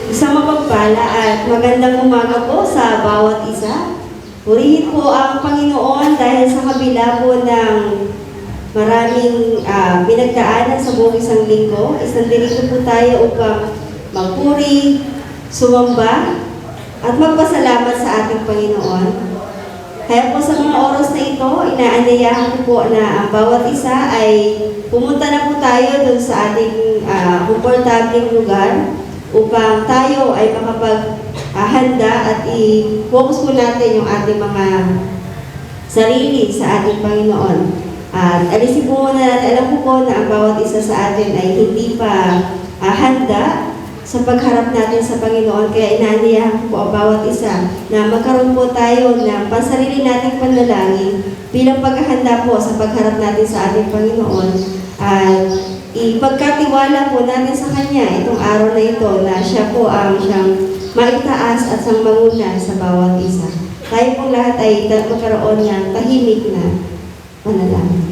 Isang mapagpala at magandang umaga po sa bawat isa. Purihin po ang Panginoon dahil sa kabila po ng maraming pinagdaanan sa buong isang linggo. Isang dirito po tayo upang magpuri, sumamba, at magpasalamat sa ating Panginoon. Kaya po sa mga oras na ito, inaanyayahan ko po na ang bawat isa ay pumunta na po tayo dun sa ating komportableng lugar upang tayo ay makapaghanda at i-focus po natin yung ating mga sarili sa ating Panginoon. At alisin po muna natin, alam ko po na ang bawat isa sa atin ay hindi pa handa sa pagharap natin sa Panginoon. Kaya inaanyayahan ko po ang bawat isa na magkaroon po tayo ng pansarili nating panalangin bilang paghahanda po sa pagharap natin sa ating Panginoon. At ipagkatiwala po natin sa Kanya itong araw na ito na siya po ang siyang maitaas at siyang manguna sa bawat isa. Tayo pong lahat ay magkaroon ng tahimik na panalangin.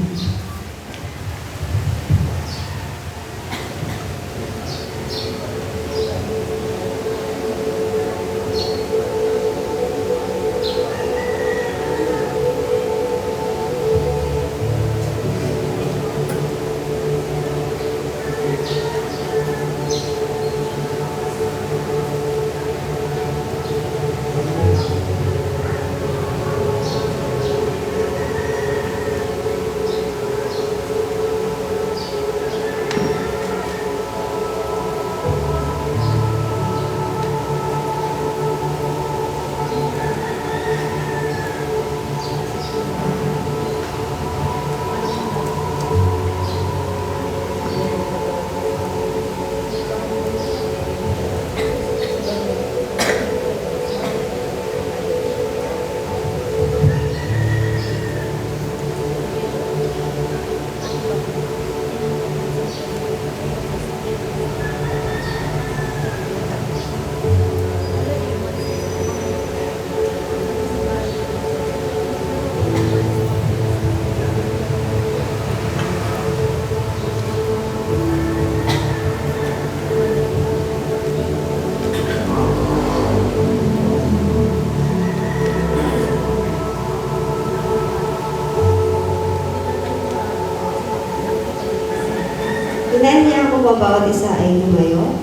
Inanyayahan ko po ang bawat isa ay lumayo.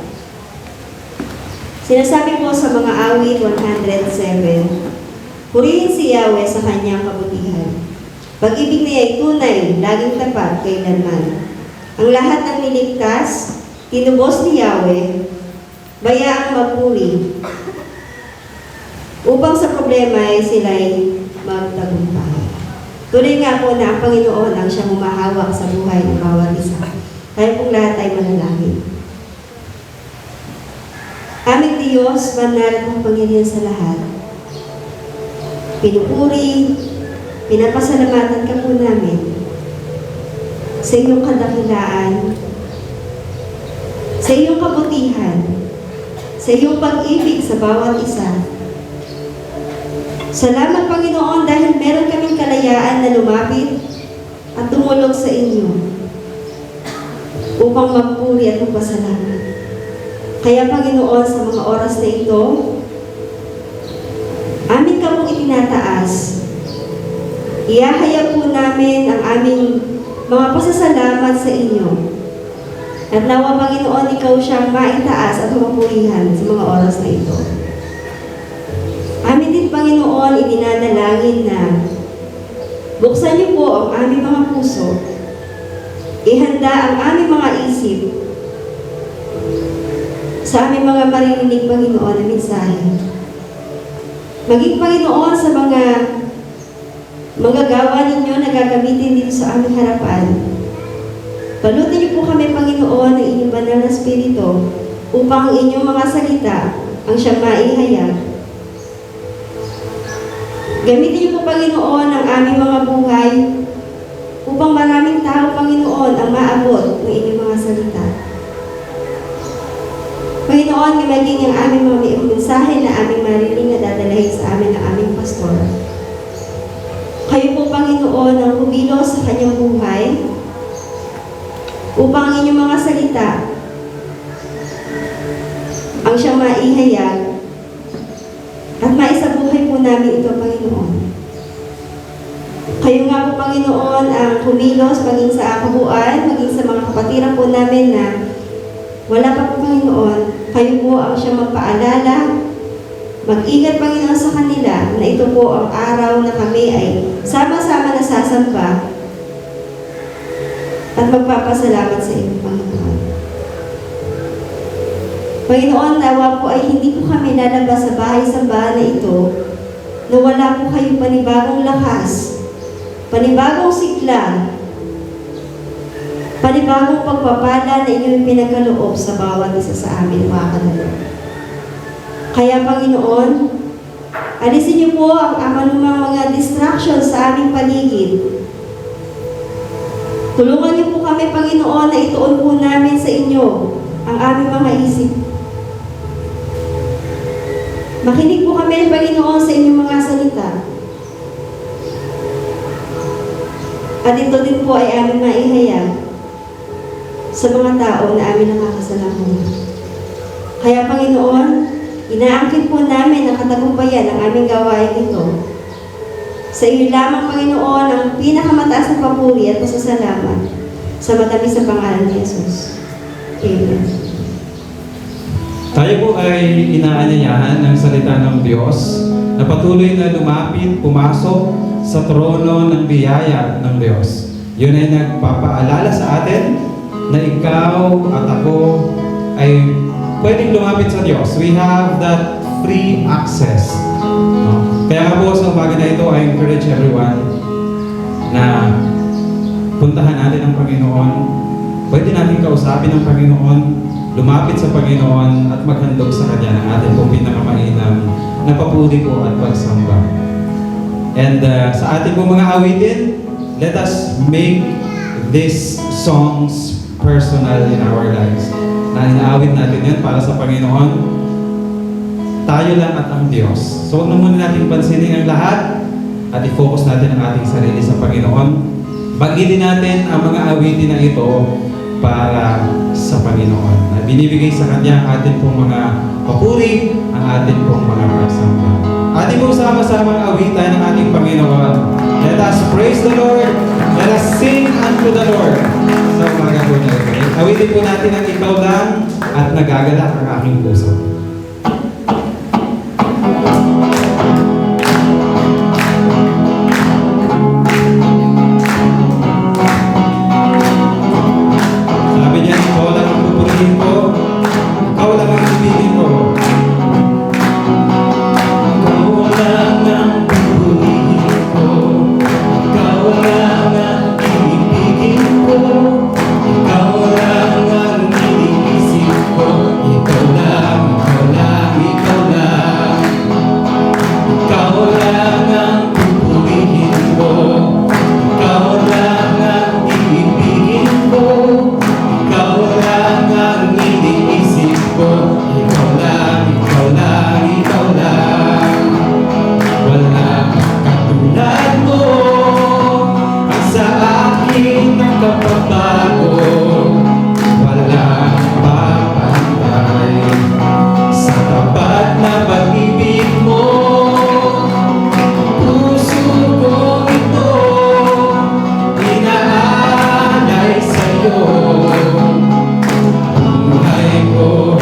Sinasabi po sa mga awit 107, purihin si Yahweh sa kanyang kabutihan. Pag-ibig niya ay tunay, laging tapat kailanman. Ang lahat ng niligtas, tinubos ni Yahweh, bayaang magpuri, upang sa problema ay sila'y magtagumpay. Tunay nga po na ang Panginoon ang siyang humahawak sa buhay ng bawat isa. Tayo pong lahat ay manalangin. Aming Diyos, banal at mangpangyarihan sa lahat, pinupuri, pinapasalamatan ka po namin sa iyong kadakilaan, sa iyong kabutihan, sa iyong pag-ibig sa bawat isa. Salamat, Panginoon, dahil meron kaming kalayaan na lumapit at tumulog sa inyo upang magpuri at magpasalamat. Kaya, Panginoon, sa mga oras na ito, amin ka pong itinataas. Iyahayag po namin ang aming mga pasasalamat sa inyo. At nawa, Panginoon, ikaw siyang maitaas at mapurihan sa mga oras na ito. Amin din, Panginoon, idinadalangin na buksan niyo po ang aming mga puso. Ihanda ang aming mga isip sa aming mga maririnig, Panginoon, na mensahe. Maging, Panginoon, sa mga manggagawa ninyo na gagamitin dito sa aming harapan. Balutin niyo po kami, Panginoon, ng inyong banal na Espiritu upang ang inyong mga salita ang siyang maihayag. Gamitin niyo po, Panginoon, ang aming mga buhay upang maraming tao, Panginoon, ang maabot ng inyong mga salita. Panginoon, maging ang aming mga mensahe na aming marinig na dadalhin sa amin ng aming pastor. Kayo po, Panginoon, ang humilo sa kanyang buhay upang ang inyong mga salita ang siyang maihayag at maisabuhay po namin ito, Panginoon. Kayo nga po, Panginoon, ang kumilos maging sa kabuuan, maging sa mga kapatiran po namin na wala pa po, Panginoon. Kayo po ang siyang magpaalala. Mag-ingat, Panginoon, sa kanila na ito po ang araw na kami ay sama-sama nasasamba at magpapasalamat sa iyo, Panginoon. Panginoon, nawa po ay hindi po kami lalabas sa bahay-sambahan na ito na wala po kayong panibagong lakas, panibagong sigla, panibagong pagpapala na inyong pinagkaloob sa bawat isa sa amin, mga kanalo. Kaya, Panginoon, alisin niyo po ang amanumang mga distractions sa aming paligid. Tulungan niyo po kami, Panginoon, na ituon po namin sa inyo ang aming mga isip. Makinig po kami, Panginoon, sa inyong mga salita. At ito din po ay aming maihayag sa mga tao na aming nakakasalamuhan. Kaya, Panginoon, inaangkin po namin ang katagumpayan ng aming gawain ito. Sa iyo lamang, Panginoon, ang pinakamataas na papuri at pasasalamat sa matamis sa pangalan ni Jesus. Amen. Tayo po ay inaanyayahan ng salita ng Diyos na patuloy na lumapit, pumasok sa trono ng biyaya ng Diyos. Yun ay nagpapaalala sa atin na ikaw at ako ay pwedeng lumapit sa Diyos. We have that free access. No? Kaya nga po sa umaga na ito, I encourage everyone na puntahan natin ang Panginoon. Pwede natin kausapin ang Panginoon, lumapit sa Panginoon at maghandog sa Kanya ng ating pong pinakamainam na papuri po at pagsamba. And sa ating pong mga awitin, let us make these songs personal in our lives. Na inaawit natin yan para sa Panginoon, tayo lang at ang Diyos. So huwag na muna natin pansinin ang lahat at i-focus natin ang ating sarili sa Panginoon. Bagitin natin ang mga awitin na ito para sa Panginoon. Na binibigay sa Kanya ang ating pong mga papuri, ang ating pong mga pagsamba. Ating pong sama-samang awitan ng ating Panginoon. Let us praise the Lord. Let us sing unto the Lord. Sa umaga po na ito. Awitin po natin ang ikaw lang at nagagalak ang aking puso. Sabi niya, ikaw lang ang pupurihin ko, ikaw lang ang ibigin ko. Ikaw lang ang pupurihin ko, ikaw lang ang ibigin ko, ikaw lang ang iniisip ko, ikaw lang, ikaw lang, ikaw lang. Ikaw lang ang pupurihin ko, ikaw lang ang ibigin ko, ikaw lang ang iniisip ko, ikaw lang, ikaw lang, ikaw lang. Walang katulad mo ang sa akin ang kapagbago, walang papantay sa tapat na pag-ibig mo. Puso ko ito inaalay sa'yo, buhay ko,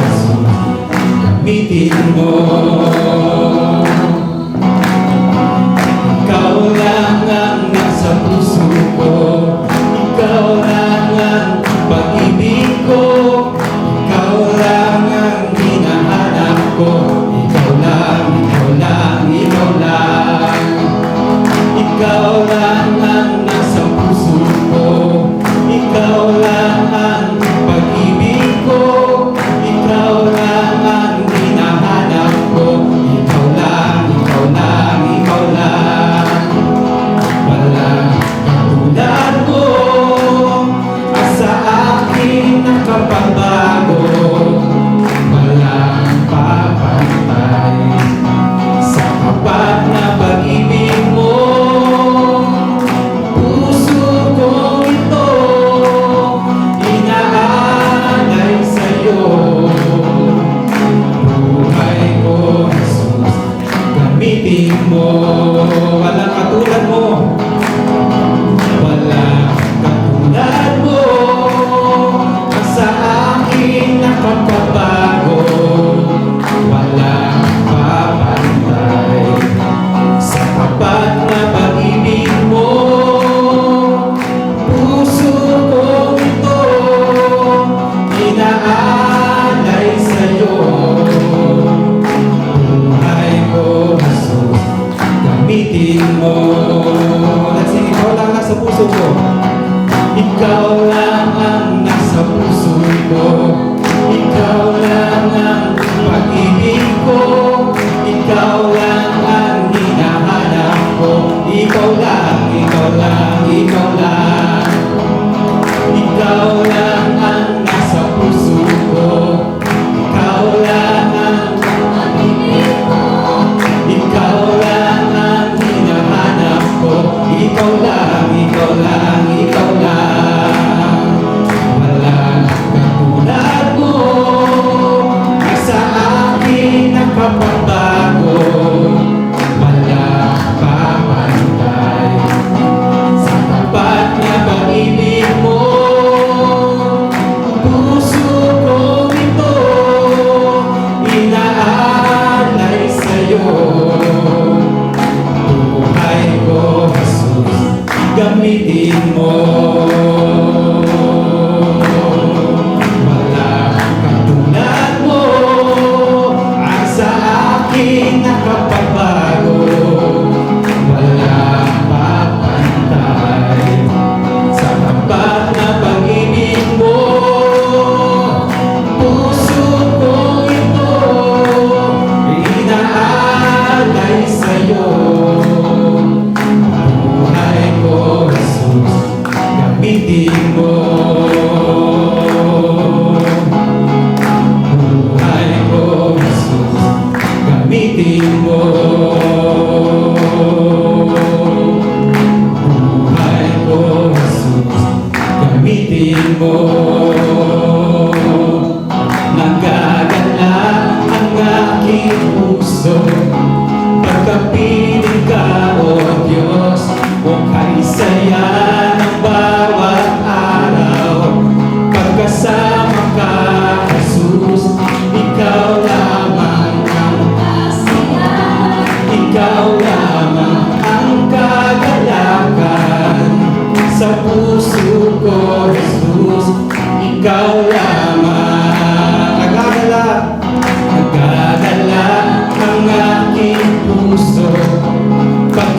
gamitin mo. Ikaw lang ang nasa puso ko, ikaw lang ang pag-ibig ko, ikaw lang ang hinahanap ko, ikaw lang, ikaw lang, ikaw lang. Ikaw lang ang nasa puso ko, ikaw lang ang pag-ibig ko, ikaw lang ang hinahanap ko,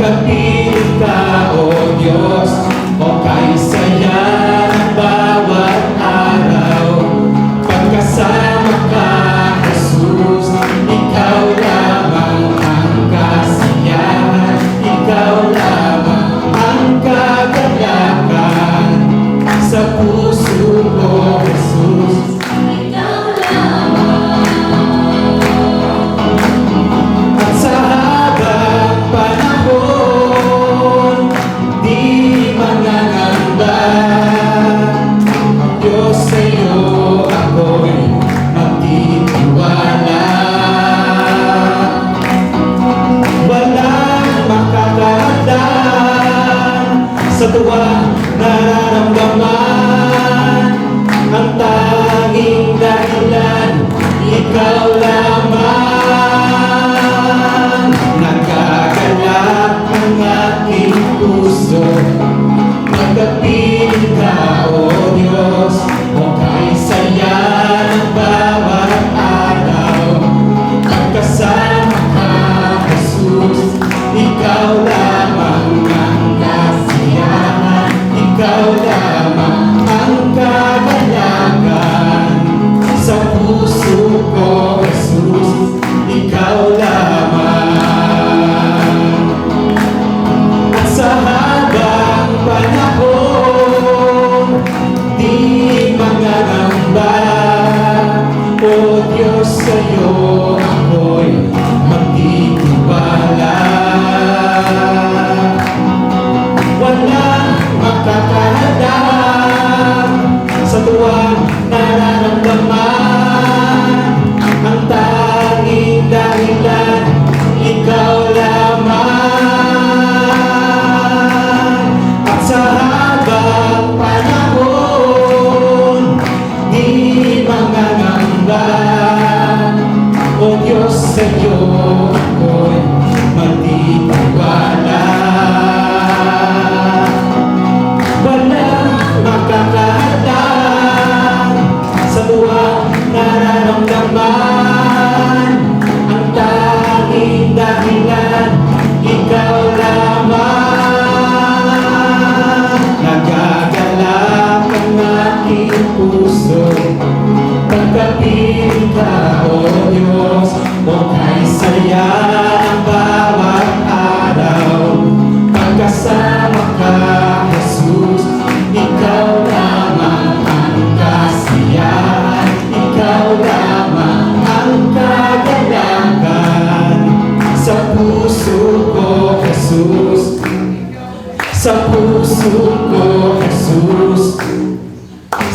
Pagkapiling ka, O Diyos, o kay saya ng bawat araw. Pagkasama ka, Jesus, ikaw lamang ang kasiyahan, ikaw lamang ang kagalakan. Sa puso ko, Jesus, at sa habang panahon, di mangangamba. Diyos, sa'yo ako'y magtitiwala. Walang makakahadlan sa tuwang nararamdaman. Ang tanging dahilan, ikaw lamang. Nagagalak ang aking puso pagkapiling ka, O Diyos, o kay saya ng bawat araw. Pagkasama ka, Jesus, ikaw lamang ang kasiyahan, ikaw lamang ang kagalakan. Sa puso ko, Jesus, ikaw lamang. At sa habang panahon, di mangangamba. O Diyos, sa'yo ako'y magtitiwala. Walang makakahadang sa tuwang nararamdaman. Ang tanging dahilan, ikaw lamang. At sa habang panahon, di mangangamba. O Diyos, sa'yo ako'y magtitiwala. Walang makakahadang sa tuwang nararamdaman. Ang tanging dahilan, ikaw lamang. Nagagalak ang aking puso pagkapiling ka, O Diyos, o kay saya ng bawat araw. Pagkasama ka, Jesus, ikaw lamang ang kasiyahan, ikaw lamang ang kagalakan. Sa puso ko, Jesus, sa puso ko, Jesus,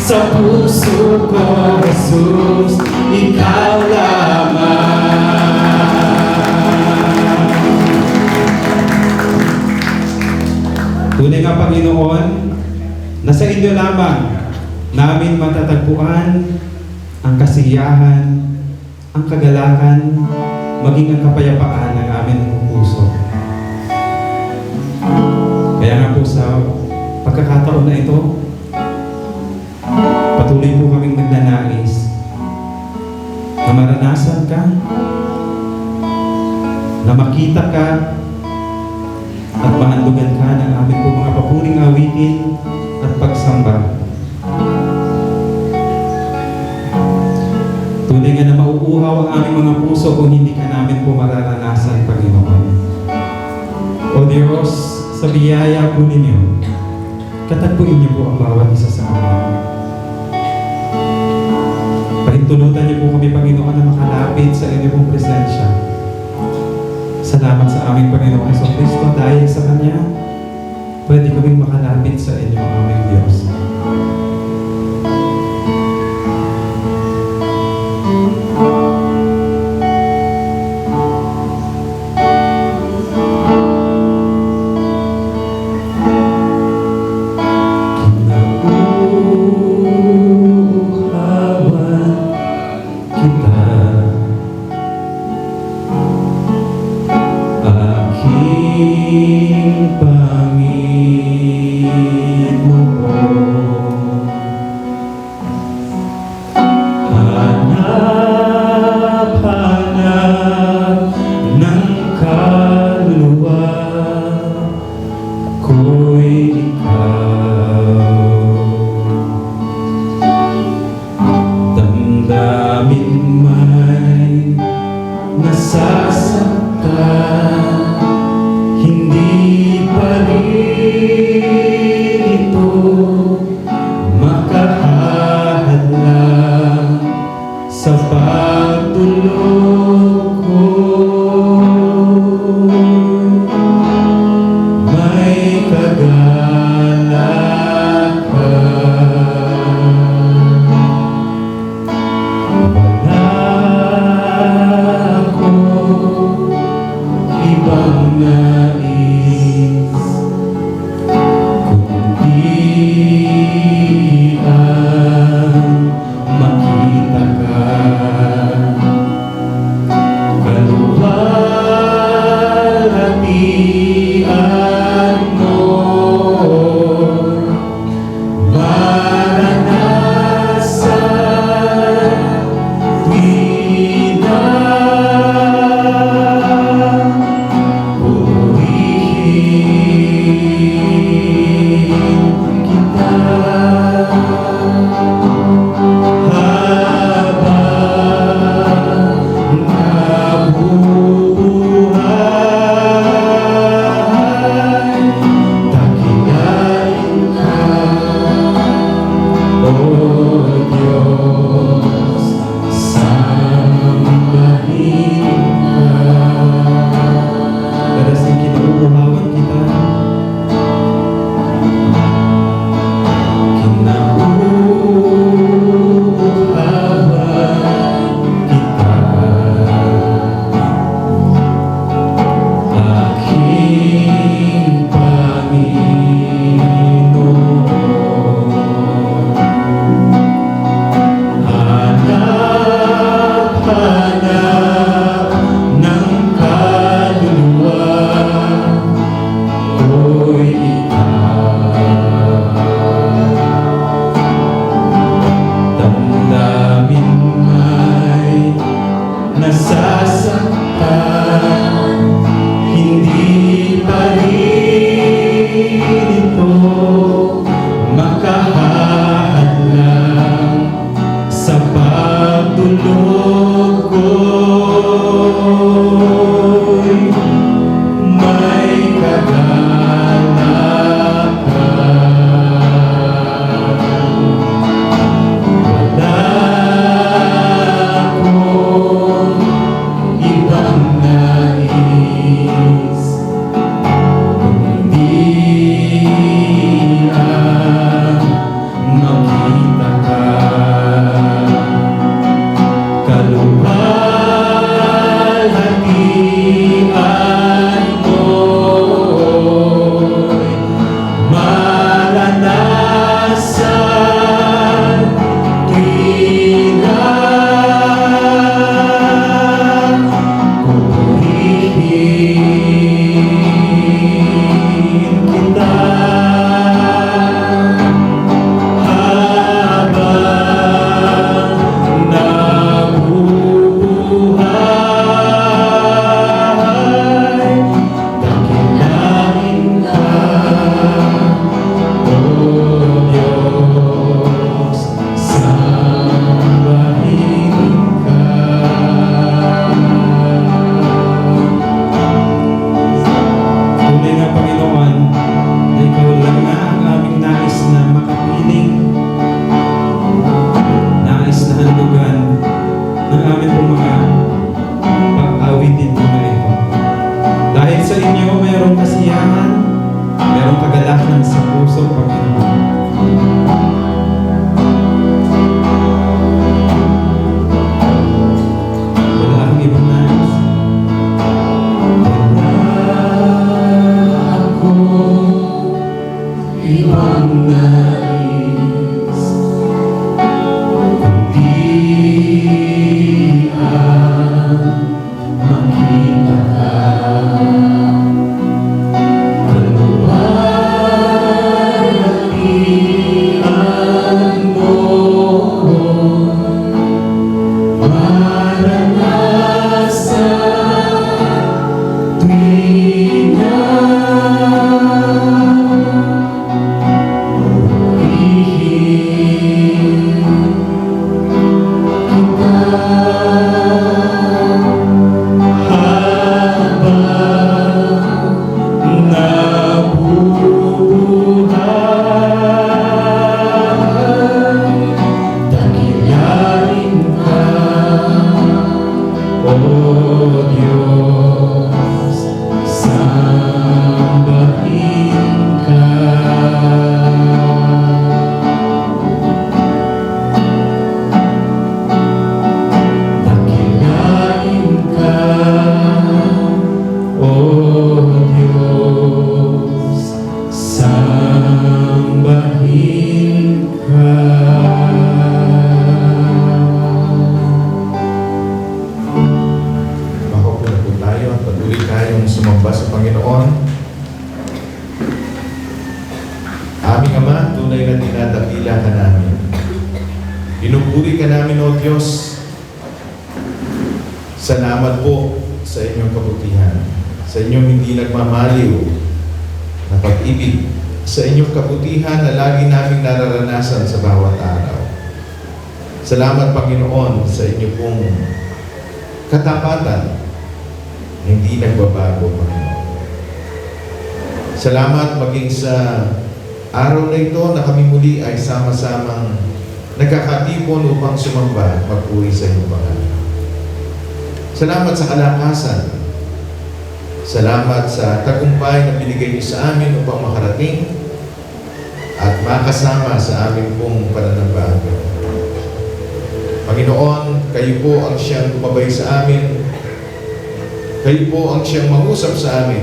sa puso ko, Jesus, ikaw lamang. Tunay nga, Panginoon, na sa inyo lamang namin matatagpuan ang kasiyahan, ang kagalakan, maging ang kapayapaan ng aming puso. Kaya nga po sa pagkakataon na ito, patuloy po kaming nagnanais na maranasan ka, na makita ka, at mahandugan ka ng aming po mga papuring awitin at pagsamba. Tunay nga na mauuhaw ang aming mga puso kung hindi ka namin po mararanasan, Panginoon. O Diyos, sa biyaya po ninyo, katagpuin niyo po ang bawat isa sa amin. Pahintulutan niyo po kami, Panginoon, na makalapit sa inyo pong presensya. Salamat sa aming Panginoon Jesucristo, dahil sa Kanya, pwede kaming makalapit sa inyo, aming Diyos. Aking Panginoon, nasasaktan, hindi pa rin ito makahadlang sa pagtulog ko'y may kagalakan. Wala akong ibang nais kundi ang makita ka. Kaluwalhatian mo'y maranasan tuwing pupurihin kita habang nabubuhay. Dakilain ka, O Diyos, sambahin ka. Tunay nga, Panginoon, na Ikaw lang na ang aming nais na makapiling, nais na handugan ng aming pong mga pag-awitin po na ito. Dahil sa inyo, mayroong kasiyahan, mayroong kagalakan sa puso, Panginoon. Wala akong ibang nais. Wala akong ibang nais kundi ang makita ka. Kaluwalhatian mo'y maranasan tuwing pupurihin kita habang nabubuhay. Dakilain ka, O Diyos, sambahin ka. Dakilain ka, O Diyos, sambahin ka. Makaupo na po tayo at patuloy tayong sumamba sa Panginoon. Aming Ama, tunay na dinadakila ka namin. Pinupuri ka namin, O Diyos. Salamat po sa inyong kabutihan, sa inyong hindi nagmamaliw na pag-ibig, sa inyong kabutihan na lagi naming nararanasan sa bawat araw. Salamat, Panginoon, sa inyong pong katapatan, hindi nagbabago, Panginoon. Salamat maging sa araw na ito na kami muli ay sama-samang nagkakatipon upang sumamba at magpuri sa iyong pangalan. Salamat sa kalakasan. Salamat sa tagumpay na binigay niyo sa amin upang makarating at makasama sa aming pong pananampalataya. Panginoon, kayo po ang siyang gumabay sa amin. Kayo po ang siyang mangusap sa amin.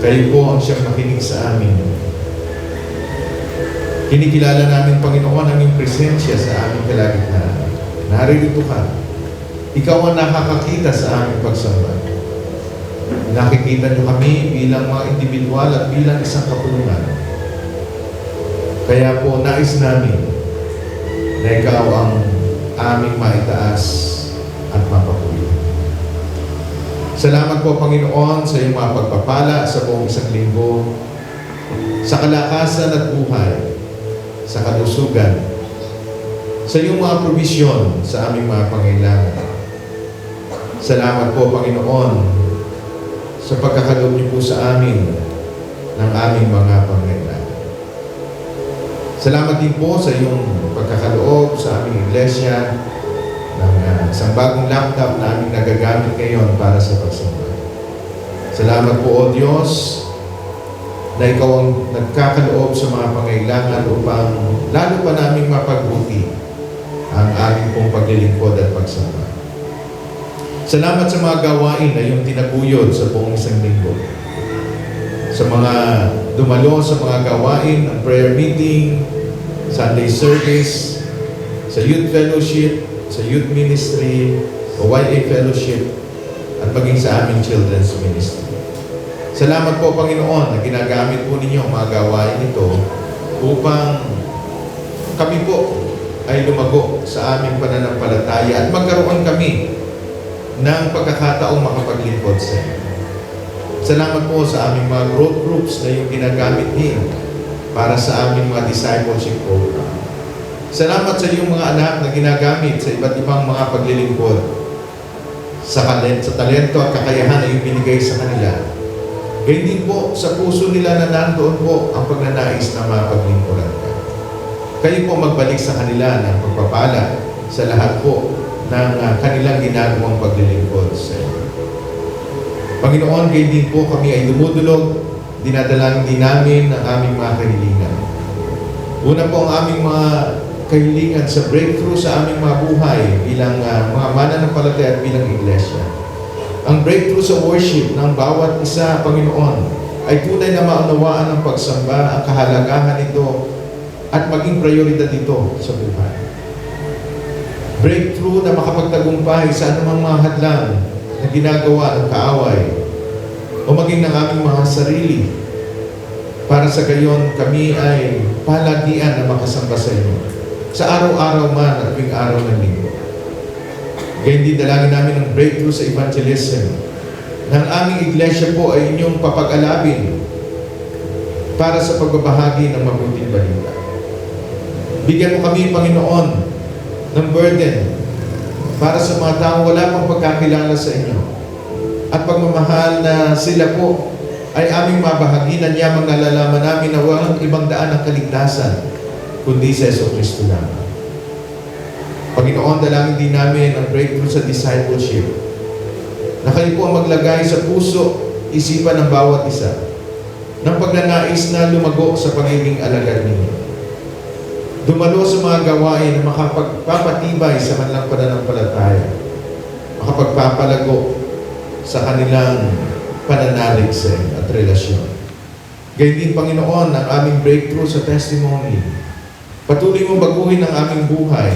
Kayo po ang siyang makinig sa amin. Kinikilala namin, Panginoon, ang iyong presensya sa aming kalagitnaan. Naririto ka. Ikaw ang nakakakita sa aming pagsamba. Nakikita niyo kami bilang mga individual at bilang isang kapulungan. Kaya po nais namin na ikaw ang aming maitaas at Salamat po, Panginoon, sa iyong mga pagpapala sa buong isang linggo, sa kalakasan at buhay, sa kalusugan, sa iyong mga provisyon sa aming mga pangailangan. Salamat po, Panginoon, sa pagkakaloob niyo po sa amin ng aming mga pangailangan. Salamat din po sa iyong pagkakaloob sa aming iglesia ng isang bagong laptop na aming nagagamit ngayon para sa pagsamba. Salamat po, O Diyos, na ikaw ang nagkakaloob sa mga pangailangan upang lalo pa naming mapagbuti ang aming pong paglilingkod at pagsamba. Salamat sa mga gawain na iyong tinaguyod sa buong isang linggo. Sa mga dumalo sa mga gawain, ang prayer meeting, Sunday service, sa youth fellowship, sa youth ministry, o YA fellowship, at maging sa aming children's ministry. Salamat po, Panginoon, na ginagamit po ninyo ang mga gawain ito upang kami po ay lumago sa aming pananampalataya at magkaroon kami ng pagkakataong makapaglingkod sa inyo. Salamat po sa aming mga growth groups na yung ginagamit niyo para sa aming mga discipleship program. Salamat sa iyong mga anak na ginagamit sa iba't ibang mga paglilingkod sa talento at kakayahan na yung binigay sa kanila. Gayun din po sa puso nila na nandoon po ang pagnanais na mapaglingkuran ka. Kayo po magbalik sa kanila ng pagpapala sa lahat po ng kanilang ginagawang paglilingkod sa inyo. Panginoon, gayon din po kami ay dumudulog, dinadalang din namin ang aming mga kahilingan. Una po ang aming mga kahilingan sa breakthrough sa aming mga buhay bilang mga mananampalataya at bilang iglesia. Ang breakthrough sa worship ng bawat isa, Panginoon, ay tunay na maunawaan ng pagsamba, ang kahalagahan nito at maging prioridad ito sa buhay. Breakthrough na makapagtagumpay sa anumang mga hadlang na ginagawa ng kaaway o maging ng aming mga sarili para sa gayon kami ay palagian na makasamba sa inyo sa araw-araw man at tuwing araw ng linggo. Gayun din dalangin namin ng breakthrough sa evangelism na ang aming iglesia po ay inyong papag-alabin para sa pagbabahagi ng mabuting balita. Bigyan mo kami, Panginoon, ng burden para sa mga taong wala pang pagkakilala sa inyo at pagmamahal na sila po ay aming mabahaginan yamang nalalaman namin na walang ibang daan ng kaligtasan kundi sa Jesucristo lamang. Panginoon, dalangin din namin ang breakthrough sa discipleship na kayo po ang maglagay sa puso, isipan ng bawat isa ng pagnanais na lumago sa pagiging alagad ninyo. Dumalo sa mga gawain na makapagpapatibay sa kanilang pananampalataya, makapagpapalago sa kanilang pananalig at relasyon. Gayun din, Panginoon, ang aming breakthrough sa testimony. Patuloy mo baguhin ang aming buhay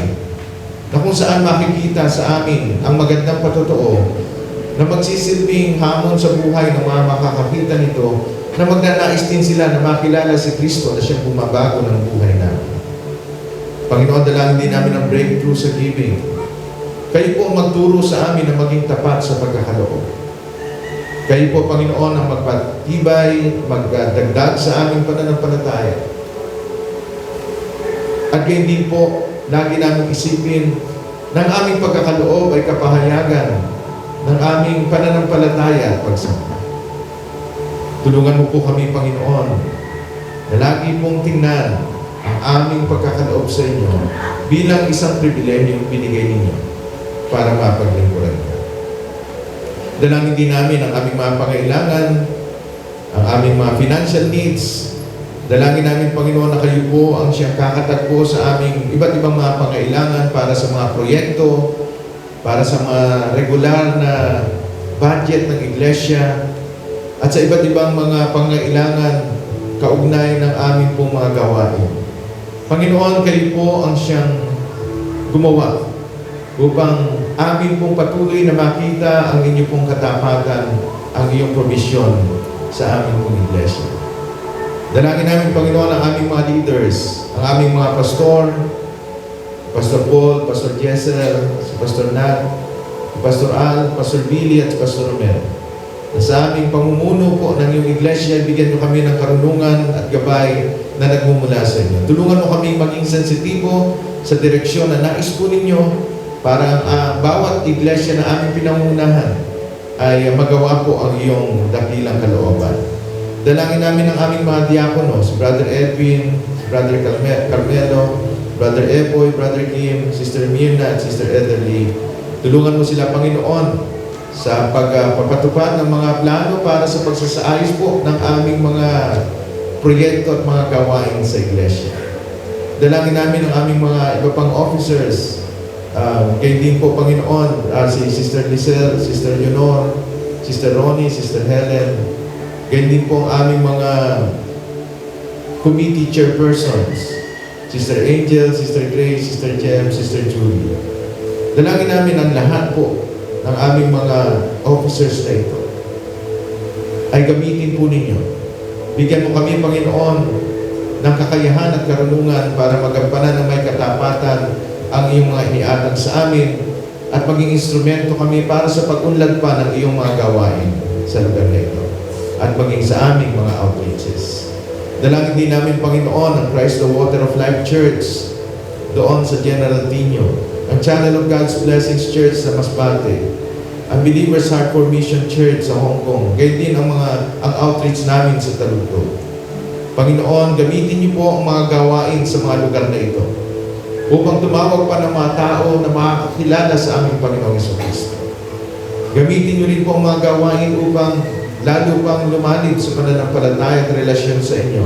na kung saan makikita sa amin ang magandang patotoo na magsisilbing hamon sa buhay ng mga makakakita nito na magnanais din sila na makilala si Kristo na siyang bumabago ng buhay namin. Panginoon, dalangin din namin ang breakthrough sa giving. Kayo po magturo sa amin na maging tapat sa pagkakaloob. Kayo po, Panginoon, ang magpatibay, magdagdag sa aming pananampalataya. At gayon din po, lagi namin isipin ng aming pagkakaloob ay kapahayagan ng aming pananampalataya at pagsamba. Tulungan mo po kami, Panginoon, na lagi pong tingnan ang aming pagkakaloob sa inyo bilang isang pribilehyong binigay ninyo para mapaglingkuran ka. Dalangin din namin ang aming mga pangailangan, ang aming mga financial needs. Dalangin namin, Panginoon, na kayo po ang siyang kakatagpo sa aming iba't ibang mga pangailangan para sa mga proyekto, para sa mga regular na budget ng iglesia, at sa iba't ibang mga pangailangan kaugnay ng aming pong mga gawain. Panginoon, kayo po ang siyang gumawa upang amin pong patuloy na makita ang inyong pong katapatan, ang iyong provision sa aming pong iglesia. Dalangin namin, Panginoon, ang aming mga leaders, ang aming mga pastor, Pastor Paul, Pastor Jessel, si Pastor Nat, Pastor Al, Pastor Billy at Pastor Romel. Na sa aming pamumuno po ng iyong iglesia, bigyan niyo kami ng karunungan at gabay na nagmumula sa inyo. Tulungan mo kami maging sensitibo sa direksyon na nais po ninyo para bawat iglesia na aming pinangunahan ay magawa po ang iyong dakilang kalooban. Dalangin namin ang aming mga diakono, si Brother Edwin, si Brother Carmelo, Brother Epoy, Brother Kim, Sister Mirna at Sister Ederly. Tulungan mo sila, Panginoon, sa pagpapatupad ng mga plano para sa pagsasaayos po ng aming mga proyekto at mga gawain sa iglesia. Dalangin namin ang aming mga iba pang officers, kayo din po, Panginoon, si Sister Lizelle, Sister Leonor, Sister Ronnie, Sister Helen, kayo din po ang aming mga committee chairpersons, Sister Angel, Sister Grace, Sister Jem, Sister Julie. Dalangin namin ang lahat po ng aming mga officers na ito ay gamitin po ninyo. Bigyan mo kami, Panginoon, ng kakayahan at karunungan para magampanan ng may katapatan ang iyong mga iniatang sa amin at maging instrumento kami para sa pag-unlad pa ng iyong mga gawain sa lugar na ito at maging sa aming mga outreaches. Dalangin din namin, Panginoon, ang Christ the Water of Life Church doon sa General Tino, ang Channel of God's Blessings Church sa Masbate, ang Believers Heart Formation Church sa Hong Kong, gayon din ang outreach namin sa Talugtog. Panginoon, gamitin niyo po ang mga gawain sa mga lugar na ito upang tumawag pa ng mga tao na makakakilala sa aming Panginoong Jesucristo. Gamitin niyo rin po ang mga gawain upang lalo pang lumalim sa pananampalataya at relasyon sa inyo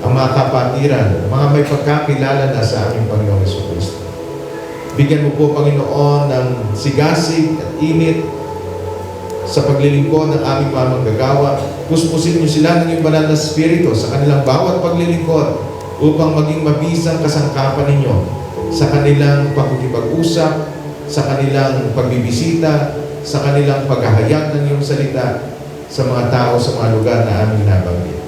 ang mga kapatiran, mga may pagkakilala na sa aming Panginoong Jesucristo. Bigyan mo po, Panginoon, ng sigasig at init sa paglilingkod ng aming mga manggagawa. Puspusin niyo sila ng iyong banal na Espiritu sa kanilang bawat paglilingkod upang maging mabisang kasangkapan ninyo sa kanilang pakikipag-usap, sa kanilang pagbibisita, sa kanilang paghahayag ng iyong salita sa mga tao sa mga lugar na aming nabanggit.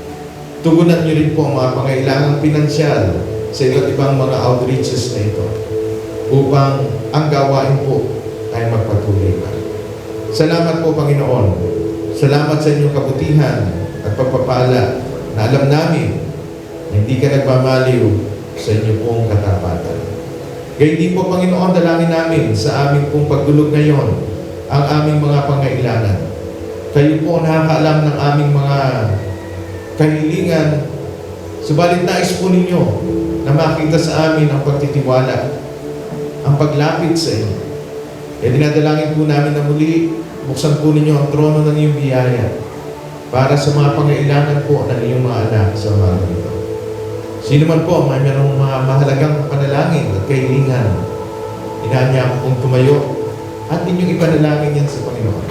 Tugunan niyo rin po ang mga pangailangang pinansyal sa iba't ibang mga outreaches na ito upang ang gawain po ay magpatuloy pa. Salamat po, Panginoon. Salamat sa inyong kabutihan at pagpapala na alam namin na hindi ka nagmamaliw sa inyong pong katapatan. Gayun din po, Panginoon, dalangin namin sa aming pong pagdulog ngayon ang aming mga pangailangan. Kayo po nakakaalam ng aming mga kahilingan, subalit nais po ninyo na makita sa amin ang pagtitiwala, ang paglapit sa inyo. Kaya dinadalangin po namin na muli, buksan po ninyo ang trono ng iyong biyaya para sa mga pangailangan po ng iyong mga anak sa mga ito. Sino man po, may mayroong mga mahalagang panalangin at kahilingan, inaanya ko pong tumayo at inyong ipanalangin yan sa Panginoon.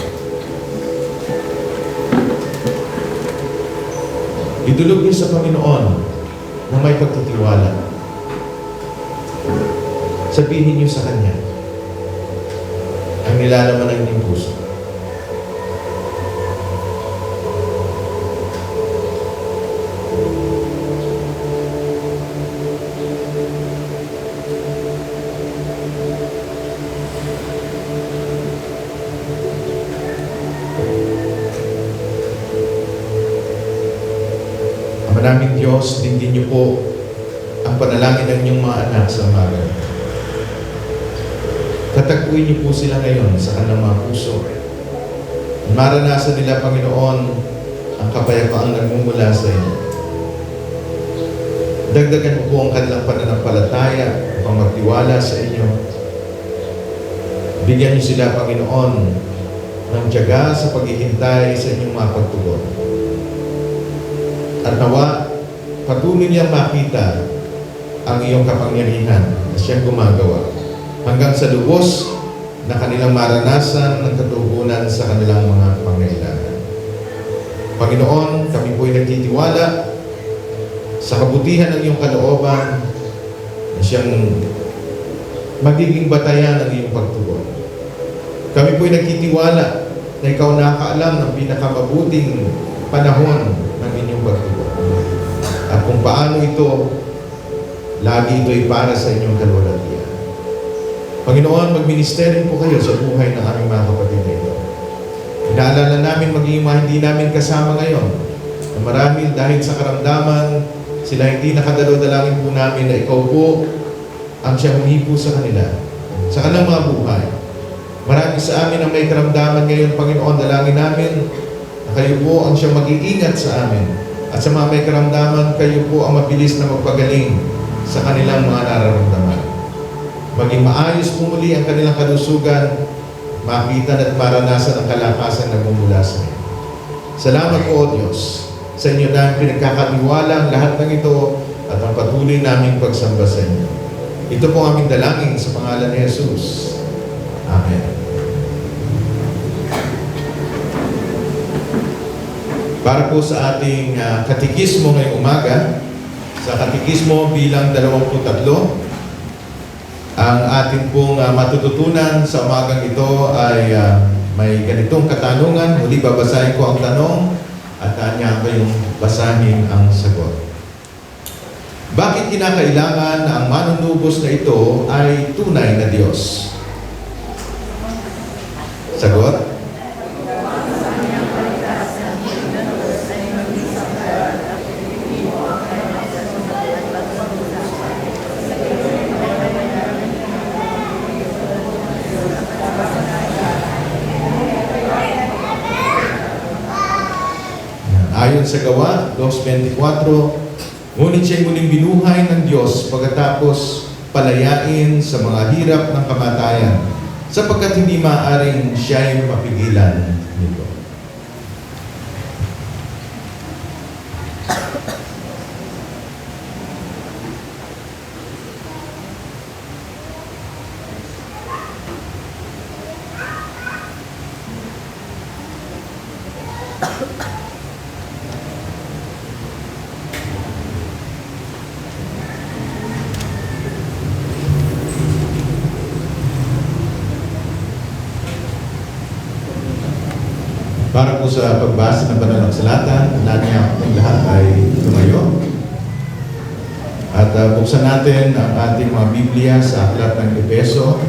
Idulog niyo sa Panginoon na may pagtitiwala. Sabihin niyo sa Kanya ang nilalaman ng inyong puso. Ama naming Diyos, dinggin niyo po ang panalangin ng inyong mga anak sa umaga. Tatagpuin niyo po sila ngayon sa kanilang mga puso. Maranasan nila, Panginoon, ang kapayapaang nagmumula sa inyo. Dagdagan mo po ang kanilang pananampalataya upang magtiwala sa inyo. Bigyan niyo sila, Panginoon, ng tiyaga sa paghihintay sa inyong mga pagtugon. At nawa, patuloy niyang makita ang iyong kapangyarihan na siyang gumagawa hanggang sa lubos na kanilang maranasan ng katugunan sa kanilang mga pangailangan. Panginoon, kami po'y nagtitiwala sa kabutihan ng iyong kalooban na siyang magiging batayan ng iyong pagtugon. Kami po'y nagtitiwala na ikaw nakakaalam ng pinakamabuting panahon ng inyong pagtugon. At kung paano ito, lagi ito'y para sa inyong kalwalatian. Panginoon, magministeryo po kayo sa buhay ng aming mga kapatid na ito. Inaalala namin maging mga hindi namin kasama ngayon na marahil dahil sa karamdaman, sila hindi nakadalo-dalangin po namin na ikaw po ang siyang humipo sa kanila, sa kanilang mga buhay. Marami sa amin ang may karamdaman ngayon, Panginoon, dalangin namin na kayo po ang siyang mag-iingat sa amin. At sa mga may karamdaman, kayo po ang mabilis na magpagaling sa kanilang mga nararamdaman. Maging maayos po muli ang kanilang kalusugan, makita at maranasan ang kalakasan na bumula sa inyo. Salamat po, O Diyos, sa inyo na pinagkakatiwala ang lahat ng ito at ang patuloy naming pagsamba sa inyo. Ito po ang aming dalangin sa pangalan ni Jesus. Amen. Para po sa ating katikismo ngayong umaga, sa katikismo bilang 23, ang ating pong matututunan sa umagang ito ay may ganitong katanungan. Muli babasahin ko ang tanong at niya kayong basahin ang sagot. Bakit kinakailangan ang manunubos na ito ay tunay na Diyos? Sagot? Ayon sa Gawa 2:24, ngunit siya'y muling binuhay ng Diyos pagkatapos palayain sa mga hirap ng kamatayan, sapagkat hindi maaaring siya'y mapigilan nito. Para po sa pagbasa ng banal ng salata, natin ang lahat ay tumayo. At buksan natin ang ating mga Biblia sa aklat ng Efeso,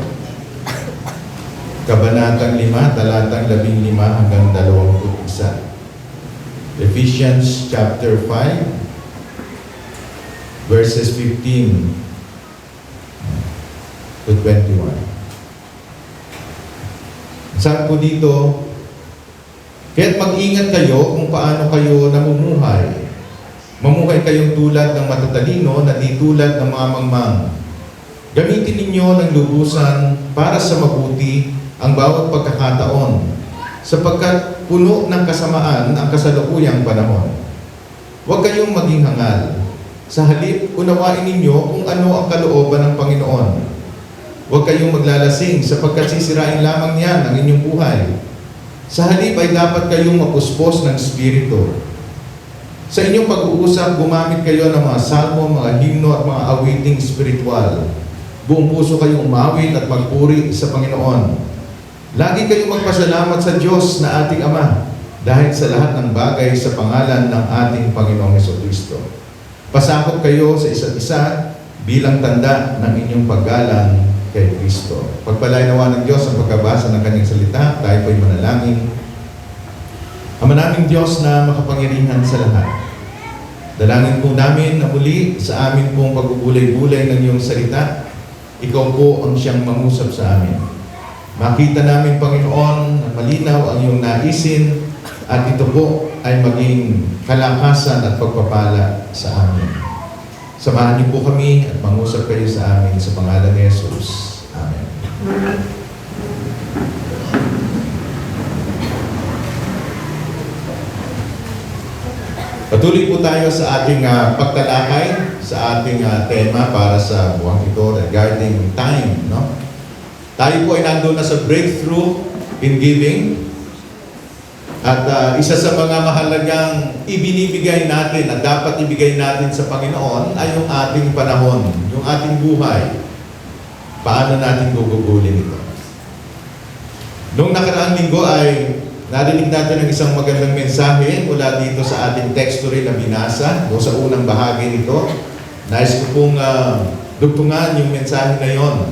Kabanatang 5, talatang 15 hanggang 21. Ephesians chapter 5, verses 15 to 21. Sabi po dito, kaya't mag-ingat kayo kung paano kayo namumuhay. Mamuhay kayong tulad ng matatalino na di tulad ng mga mangmang. Gamitin ninyo ng lubusan para sa mabuti ang bawat pagkakataon, sapagkat puno ng kasamaan ang kasalukuyang panahon. Huwag kayong maging hangal. Sa halip, unawain ninyo kung ano ang kalooban ng Panginoon. Huwag kayong maglalasing, sapagkat sisirain lamang niyan ang inyong buhay. Sa halip ay dapat kayong mapuspos ng Espiritu. Sa inyong pag-uusap, gumamit kayo ng mga salmo, mga himno at mga awiting spiritual. Buong puso kayong umawit at magpuri sa Panginoon. Lagi kayong magpasalamat sa Diyos na ating Ama dahil sa lahat ng bagay sa pangalan ng ating Panginoong Jesucristo. Pasakop kayo sa isa't isa bilang tanda ng inyong paggalang kay Kristo. Pagpalain nawa ng Diyos ang pagkabasa ng kanyang salita, tayo po'y manalangin. Ama naming Diyos na makapangyarihan sa lahat, dalangin po namin na muli sa amin pong pagbubulay-bulay ng iyong salita, ikaw po ang siyang mangusap sa amin. Makita namin, Panginoon, na malinaw ang iyong naisin at ito po ay maging kalakasan at pagpapala sa amin. Samahan niyo po kami at mangusap kayo sa amin sa pangalan ni Jesus. Amen. Patuloy po tayo sa ating pagtalakay, sa ating tema para sa buwang ito regarding time. No? Tayo po ay nandun na sa breakthrough in giving. At isa sa mga mahalagang ibinibigay natin at dapat ibigay natin sa Panginoon ay yung ating panahon, yung ating buhay. Paano natin gugugulin ito? Noong nakaraang linggo ay narinig natin ang isang magandang mensahe mula dito sa ating teksto rin na binasa, doon sa unang bahagi nito. Nais ko pong dugtungan yung mensahe na yon.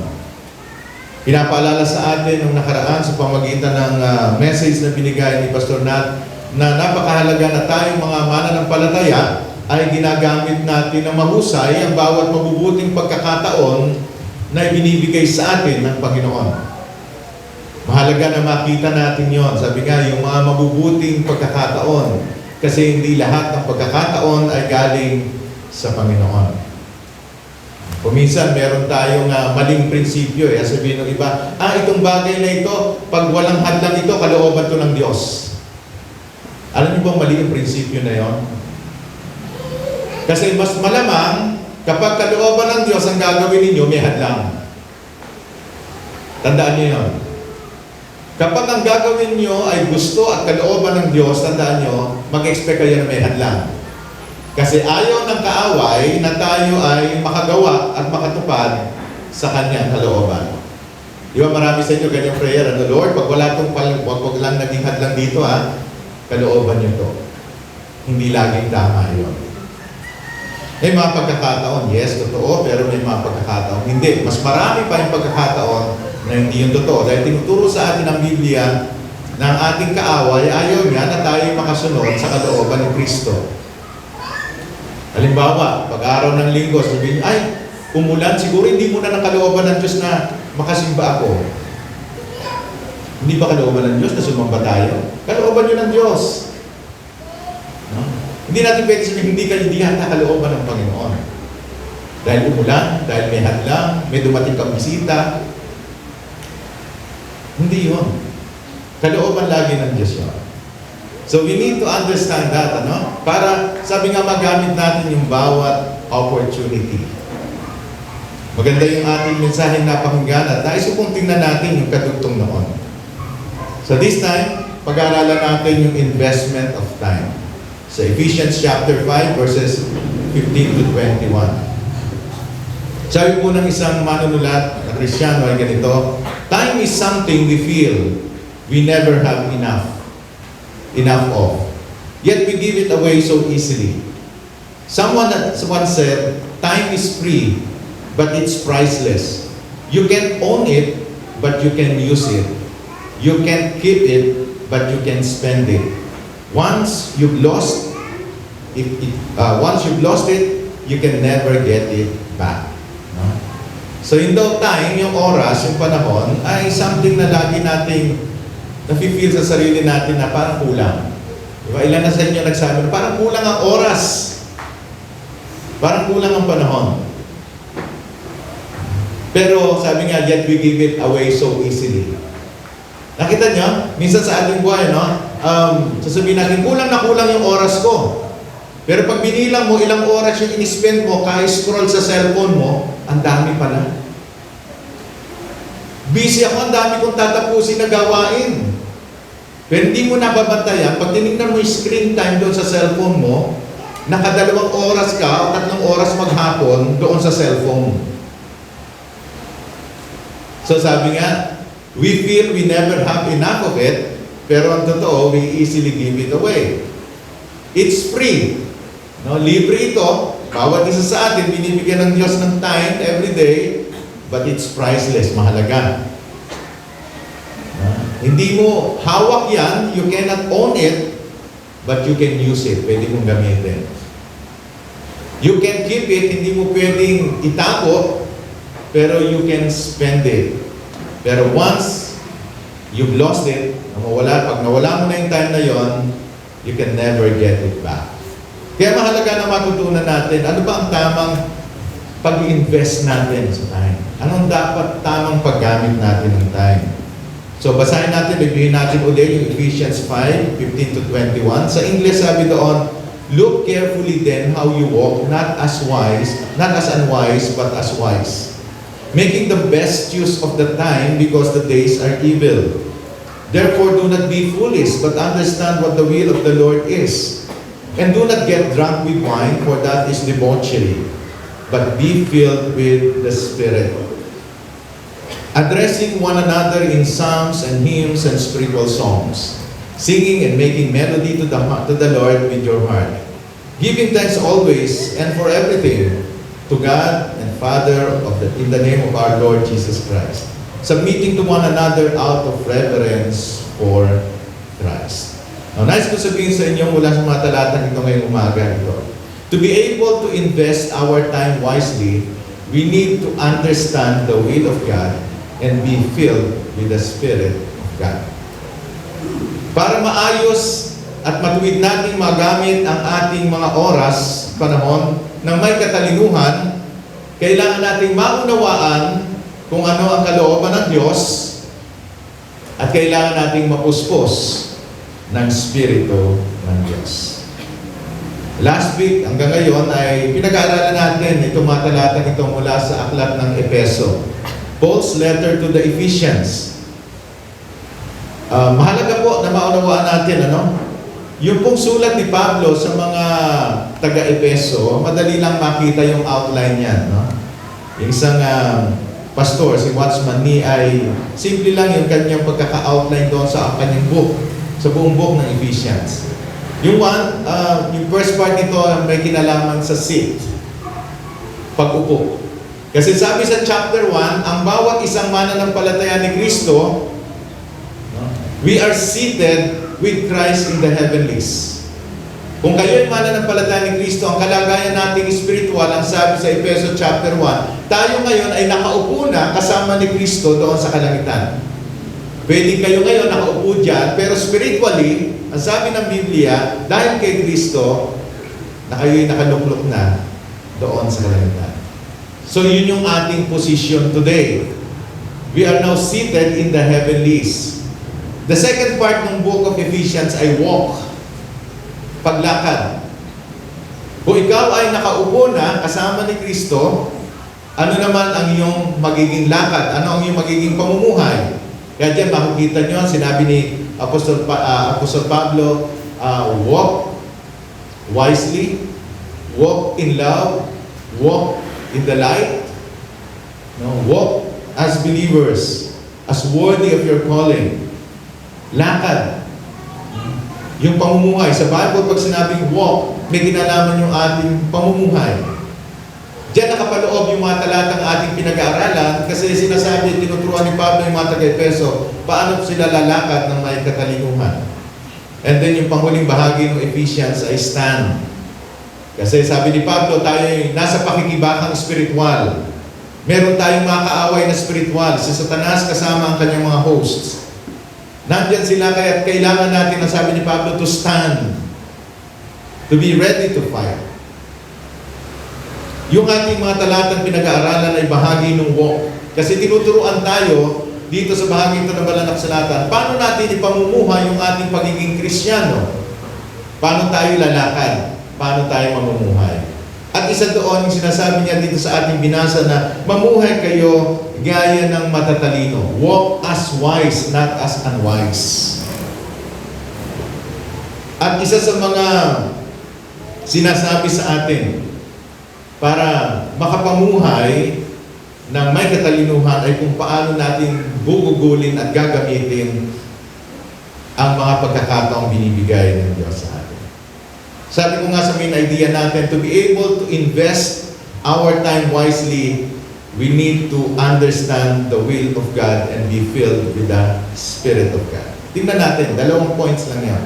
Pinapaalala sa atin nung nakaraan sa pamagitan ng message na binigay ni Pastor Nat na napakahalaga na tayong mga mananampalataya ay ginagamit natin ng mahusay ang bawat mabubuting pagkakataon na ibinibigay sa atin ng Panginoon. Mahalaga na makita natin yon. Sabi nga, yung mga mabubuting pagkakataon. Kasi hindi lahat ng pagkakataon ay galing sa Panginoon. Kuminsan, meron tayong maling prinsipyo. Sabihin ng iba, itong bagay na ito, pag walang hadlang ito, kalooban to ng Diyos. Alam niyo bang mali ang prinsipyo na yon? Kasi mas malamang, kapag kalooban ng Diyos ang gagawin ninyo, may hadlang. Tandaan niyo yun. Kapag ang gagawin niyo ay gusto at kalooban ng Diyos, tandaan niyo, mag-expect kayo na may hadlang. Kasi ayaw ng kaaway na tayo ay makagawa at makatupad sa kanyang kalooban. Di ba marami sa inyo ganyang prayer, Lord, pag wala itong wag lang naging hadlang dito, kalooban niyo to. Hindi laging tama yun. May mga pagkakataon, yes, totoo, pero may mga pagkakataon, hindi. Mas marami pa yung pagkakataon na hindi yung totoo. Dahil tinuturo sa atin ang Biblia na ang ating kaaway, ayaw niya na tayo makasunod sa kalooban ni Kristo. Halimbawa, pag-araw ng linggo, sabihin, umulan, siguro hindi mo na kalooban ng Diyos na makasimba ako. Hindi ba kalooban ng Diyos na sumamba tayo? Kalooban yun ng Diyos. No? Hindi natin pwede sabihin, hindi hata kalooban ng Panginoon. Dahil umulan, dahil may hadlang, may dumating kang bisita. Hindi yun. Kalooban lagi ng Diyos yun. So we need to understand that, Para, sabi nga, magamit natin yung bawat opportunity. Maganda yung ating mensahe na pakinggan at nais ko pong tingnan natin yung kadugtong noon. So this time, pag-aaralan natin yung investment of time. Sa Ephesians chapter 5, verses 15 to 21. Sabi po ng isang manunulat na Kristiyano ay ganito, time is something we feel we never have enough of. Yet we give it away so easily. Someone once said, time is free, but it's priceless. You can't own it, but you can use it. You can't keep it, but you can spend it. Once you've lost it, you can never get it back. No? So yung time, yung oras, yung panahon, ay something na lagi nating nafe-feel sa sarili natin na parang kulang. Diba? Ilan na sa inyo nagsabi na parang kulang ang oras. Parang kulang ang panahon. Pero sabi nga, yet we give it away so easily. Nakita nyo? Minsan sa ating buhay, sasabihin natin, kulang na kulang yung oras ko. Pero pag binilang mo, ilang oras yung in-spend mo, scroll sa cellphone mo, ang dami pala. Busy ako, ang dami kong tatapusin na gawain. Pero hindi mo nababantayan, pag tinignan mo yung screen time doon sa cellphone mo, nakadalawang oras ka o 3 oras maghapon doon sa cellphone. So sabi nga, we feel we never have enough of it, pero ang totoo, we easily give it away. It's free. No, libre ito. Bawat isa sa atin, binibigyan ng Diyos ng time every day, but it's priceless. Mahalaga. Hindi mo hawak yan, you cannot own it, but you can use it. Pwede mong gamitin. You can keep it, hindi mo pwedeng itago, pero you can spend it. Pero once you've lost it, pag nawala mo na yung time na yon, you can never get it back. Kaya mahalaga na matutunan natin, ano ba ang tamang pag-invest natin sa time? Anong dapat tamang paggamit natin ng time? So basahin natin, bibigyan natin ulit yung Ephesians 5, 15 to 21. Sa English sabi doon, look carefully then how you walk, not as unwise, but as wise. Making the best use of the time because the days are evil. Therefore do not be foolish, but understand what the will of the Lord is. And do not get drunk with wine, for that is debauchery, but be filled with the Spirit. Addressing one another in psalms and hymns and spiritual songs, singing and making melody to the Lord with your heart, giving thanks always and for everything to God and Father in the name of our Lord Jesus Christ. submitting to one another out of reverence for Christ. Now, nais ko sabihin sa inyo mula sa mga talatang ito ngayong umaga ito. To be able to invest our time wisely, we need to understand the will of God and be filled with the Spirit of God. Para maayos at matuwid nating magamit ang ating mga oras, panahon, ng may katalinuhan, kailangan nating maunawaan kung ano ang kalooban ng Diyos at kailangan nating mapuspos ng Espiritu ng Diyos. Last week, hanggang ngayon, ay pinag-aaralan natin itong mga talatang ito mula sa aklat ng Epeso. Paul's letter to the Ephesians. Mahalaga po na maunawaan natin, yung pong sulat ni Pablo sa mga taga-Epeso, madali lang makita yung outline niyan, Yung isang pastor, si Watchman Nee, ay simple lang yung kanyang pagkaka-outline doon sa kanyang book, sa buong book ng Ephesians. Yung first part nito may kinalaman sa seat, pag-upo. Kasi sabi sa chapter 1, ang bawat isang mananampalataya ni Kristo, we are seated with Christ in the heavenlies. Kung kayo ay mananampalataya ni Kristo, ang kalagayan nating spiritual, ang sabi sa Efeso chapter 1, tayo ngayon ay nakaupo na kasama ni Kristo doon sa kalangitan. Pwede kayo ngayon nakaupo dyan, pero spiritually, ang sabi ng Biblia, dahil kay Kristo, na kayo'y nakaluklok na doon sa kalangitan. So yun yung ating position today. We are now seated in the heavenlies. The second part ng book of Ephesians ay walk. Paglakad. Kung ikaw ay nakaupo na kasama ni Kristo, ano naman ang iyong magiging lakad? Ano ang iyong magiging pamumuhay? Kaya dyan makikita nyo, sinabi ni Apostol Pablo, walk wisely, walk in love, walk in the light, walk as believers, as worthy of your calling. Lakad. Yung pamumuhay. Sa Bible, pag sinabing walk, may kinalaman yung ating pamumuhay. Diyan nakapaloob yung mga talatang ating pinag-aaralan kasi sinasabi, tinuturuan ni Pablo yung mga taga-Efeso, paano sila lalakad ng may katalinuhan. And then yung panghuling bahagi ng Ephesians ay stand. Kasi sabi ni Pablo, tayo ay nasa pakikibakang spiritual. Meron tayong mga kaaway na spiritual. Si Satanas kasama ang kanyang mga hosts. Nandyan sila kaya kailangan natin, ang sabi ni Pablo, to stand. To be ready to fight. Yung ating mga talatang pinag-aaralan ay bahagi ng walk. Kasi tinuturuan tayo dito sa bahagi ito ng Banal na Kasulatan, paano natin ipamumuhay yung ating pagiging Kristiyano? Paano tayo lalakad? Paano tayo mamumuhay? At isa doon, yung sinasabi niya dito sa ating binasa na mamuhay kayo gaya ng matatalino. Walk as wise, not as unwise. At isa sa mga sinasabi sa atin para makapamuhay ng may katalinuhan ay kung paano natin gugugulin at gagamitin ang mga pagkakataong binibigay ng Diyos sa atin. Sabi ko nga sa main idea natin, to be able to invest our time wisely, we need to understand the will of God and be filled with the Spirit of God. Tingnan natin, 2 points lang yan.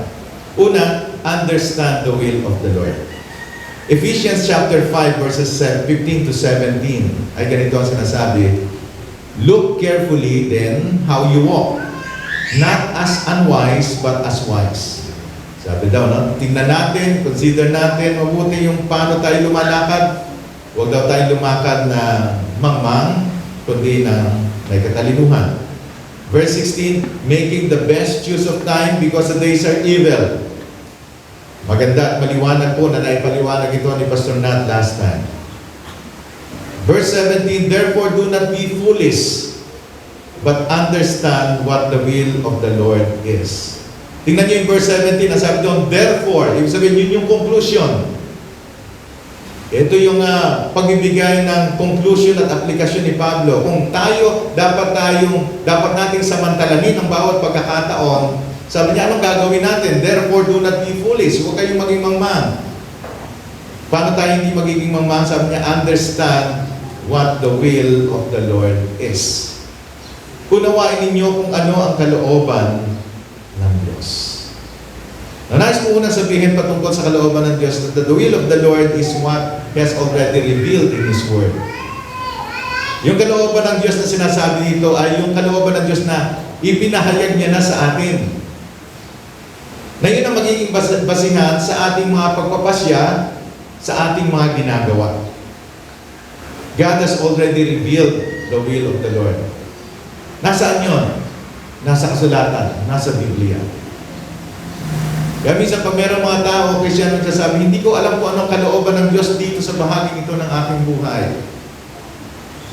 Una, understand the will of the Lord. Ephesians chapter 5 verses 15 to 17 ay ganito ang sinasabi, look carefully then how you walk, not as unwise but as wise. Sabi daw, tingnan natin, consider natin mabuti yung paano tayo lumalakad. Huwag daw tayo lumakad na mangmang, kundi na may katalinuhan. Verse 16, making the best use of time because the days are evil. Maganda at maliwanag po na naipaliwanag ito ni Pastor Nat last time. Verse 17, therefore do not be foolish, but understand what the will of the Lord is. Tingnan niyo yung verse 17, nasabi doon, therefore, ibig sabihin yun yung conclusion. Ito yung pagbibigay ng conclusion at aplikasyon ni Pablo. Kung dapat nating samantalahin ang bawat pagkakataon. Sabi niya, anong gagawin natin? Therefore, do not be foolish. Huwag kayong maging mangmang. Paano tayo hindi magiging mangmang? Sabi niya, understand what the will of the Lord is. unawain ninyo kung ano ang kalooban ng Diyos. Nais ko unang sabihin patungkol sa kalooban ng Diyos that the will of the Lord is what He has already revealed in His Word. Yung kalooban ng Diyos na sinasabi dito ay yung kalooban ng Diyos na ipinahayag niya na sa atin. Na yun ang magiging basihan sa ating mga pagpapasya, sa ating mga ginagawa. God has already revealed the will of the Lord. Nasaan yun? Nasa kasulatan, nasa Biblia. Kaya minsan pag mayroong mga tao, Kristiyan nagsasabi, hindi ko alam kung anong kalooban ng Diyos dito sa bahaging ito ng aking buhay.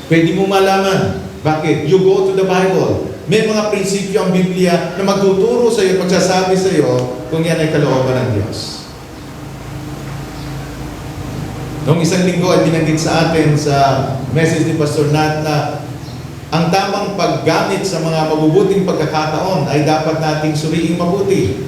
Pwede mo malaman. Bakit? You go to the Bible. May mga prinsipyo ang Biblia na magtuturo sa iyo, magsasabi sa iyo kung yan ay kalooban ng Diyos. Noong isang linggo ay binanggit sa atin sa message ni Pastor Nat na ang tamang paggamit sa mga mabubuting pagkakataon ay dapat nating suriing mabuti.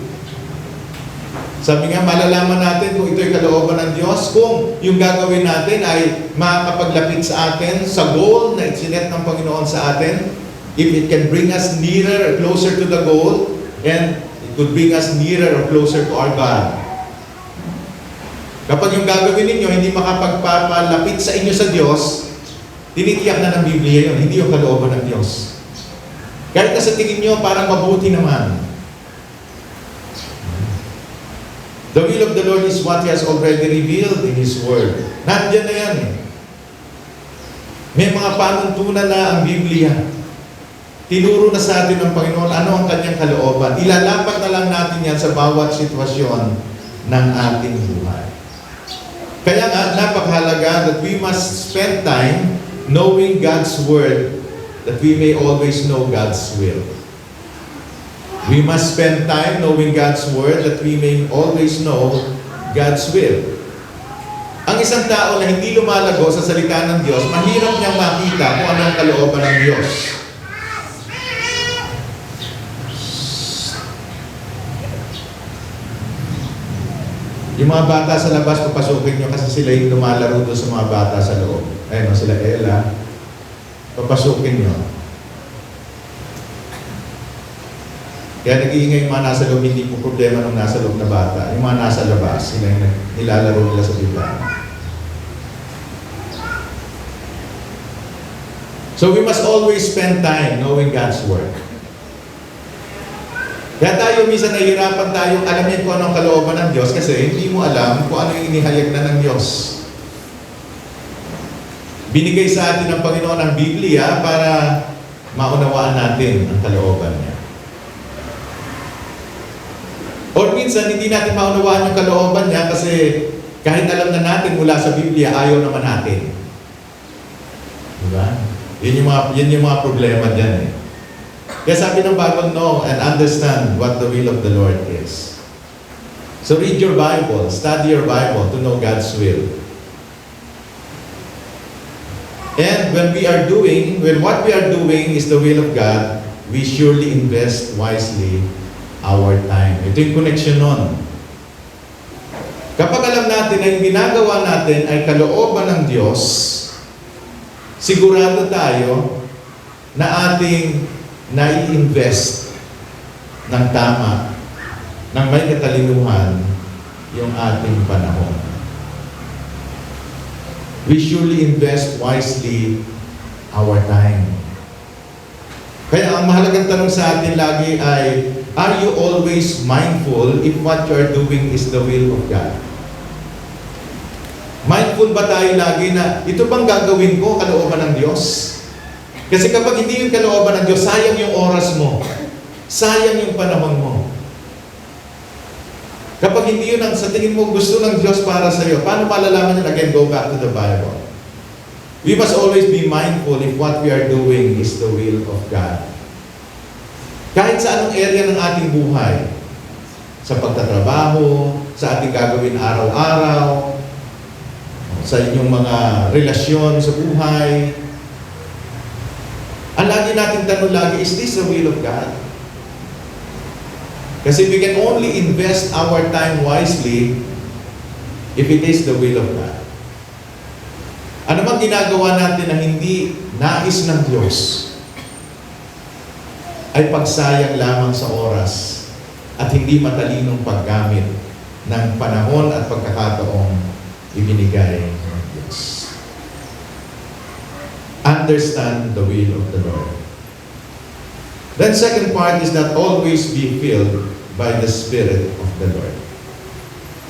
Sabi nga, malalaman natin kung ito'y kalooban ng Diyos kung yung gagawin natin ay makakapaglapit sa atin sa goal na isinet ng Panginoon sa atin. If it can bring us nearer or closer to the goal, and it could bring us nearer or closer to our God. Kapag yung gagawin ninyo hindi makapagpapalapit sa inyo sa Diyos, tinitiyak na ng Biblia yun, hindi yung kalooban ng Diyos. Kahit na sa tingin nyo parang mabuti naman. The will of the Lord is what He has already revealed in His Word. Nandiyan na yan eh. May mga panuntunan na ang Biblia. Tinuro na sa atin ng Panginoon ano ang Kanyang kalooban. Ilalapat na lang natin yan sa bawat sitwasyon ng ating buhay. Kaya nga, napakahalaga that we must spend time knowing God's Word that we may always know God's will. We must spend time knowing God's Word that we may always know God's will. Ang isang tao na hindi lumalago sa salita ng Diyos, mahirap niyang makita kung ano ang kalooban ng Diyos. Yung mga bata sa labas, papasukin nyo kasi sila yung lumalaro doon sa mga bata sa loob. Ayun, sila Ella. Papasukin nyo. Kaya nag-iingay yung mga nasa loob, hindi po problema ng nasa loob na bata. Yung mga nasa labas, sila yung nilalaro nila sa bintana. So we must always spend time knowing God's Word. Kaya tayo minsan nahihirapan tayong alamin kung anong kalooban ng Diyos kasi hindi mo alam kung ano yung inihayag na ng Diyos. Binigay sa atin ng Panginoon ang Biblia para maunawaan natin ang kalooban niya. Or minsan, hindi natin maunawaan yung kalooban niya kasi kahit alam na natin mula sa Biblia, ayaw naman natin. Diba? Yun yung mga problema dyan eh. Kaya sabi ng Bible, know and understand what the will of the Lord is. So read your Bible, study your Bible to know God's will. And when what we are doing is the will of God, we surely invest wisely our time. Ito yung connection nun. Kapag alam natin na yung ginagawa natin ay kalooban ng Diyos, sigurado tayo na ating nai-invest ng tama, ng may katalinuhan, yung ating panahon. We surely invest wisely our time. Kaya ang mahalagang tanong sa atin lagi ay, are you always mindful if what you are doing is the will of God? Mindful ba tayo lagi na, ito bang gagawin ko, kalooban ng Diyos? Kasi kapag hindi yung kalooban ng Diyos, sayang yung oras mo. Sayang yung panahon mo. Kapag hindi yun ang sa tingin mo gusto ng Diyos para sa iyo, paano malalaman yun? Again, go back to the Bible. We must always be mindful if what we are doing is the will of God. Kahit sa anong area ng ating buhay, sa pagtatrabaho, sa ating gagawin araw-araw, sa inyong mga relasyon sa buhay, ang lagi nating tanong lagi, is this the will of God? Kasi we can only invest our time wisely if it is the will of God. Ano bang ginagawa natin na hindi nais ng Diyos? ay pagsayang lamang sa oras at hindi matalinong paggamit ng panahon at pagkakataong ibinigay ng Diyos. Understand the will of the Lord. Then second part is that always be filled by the Spirit of the Lord.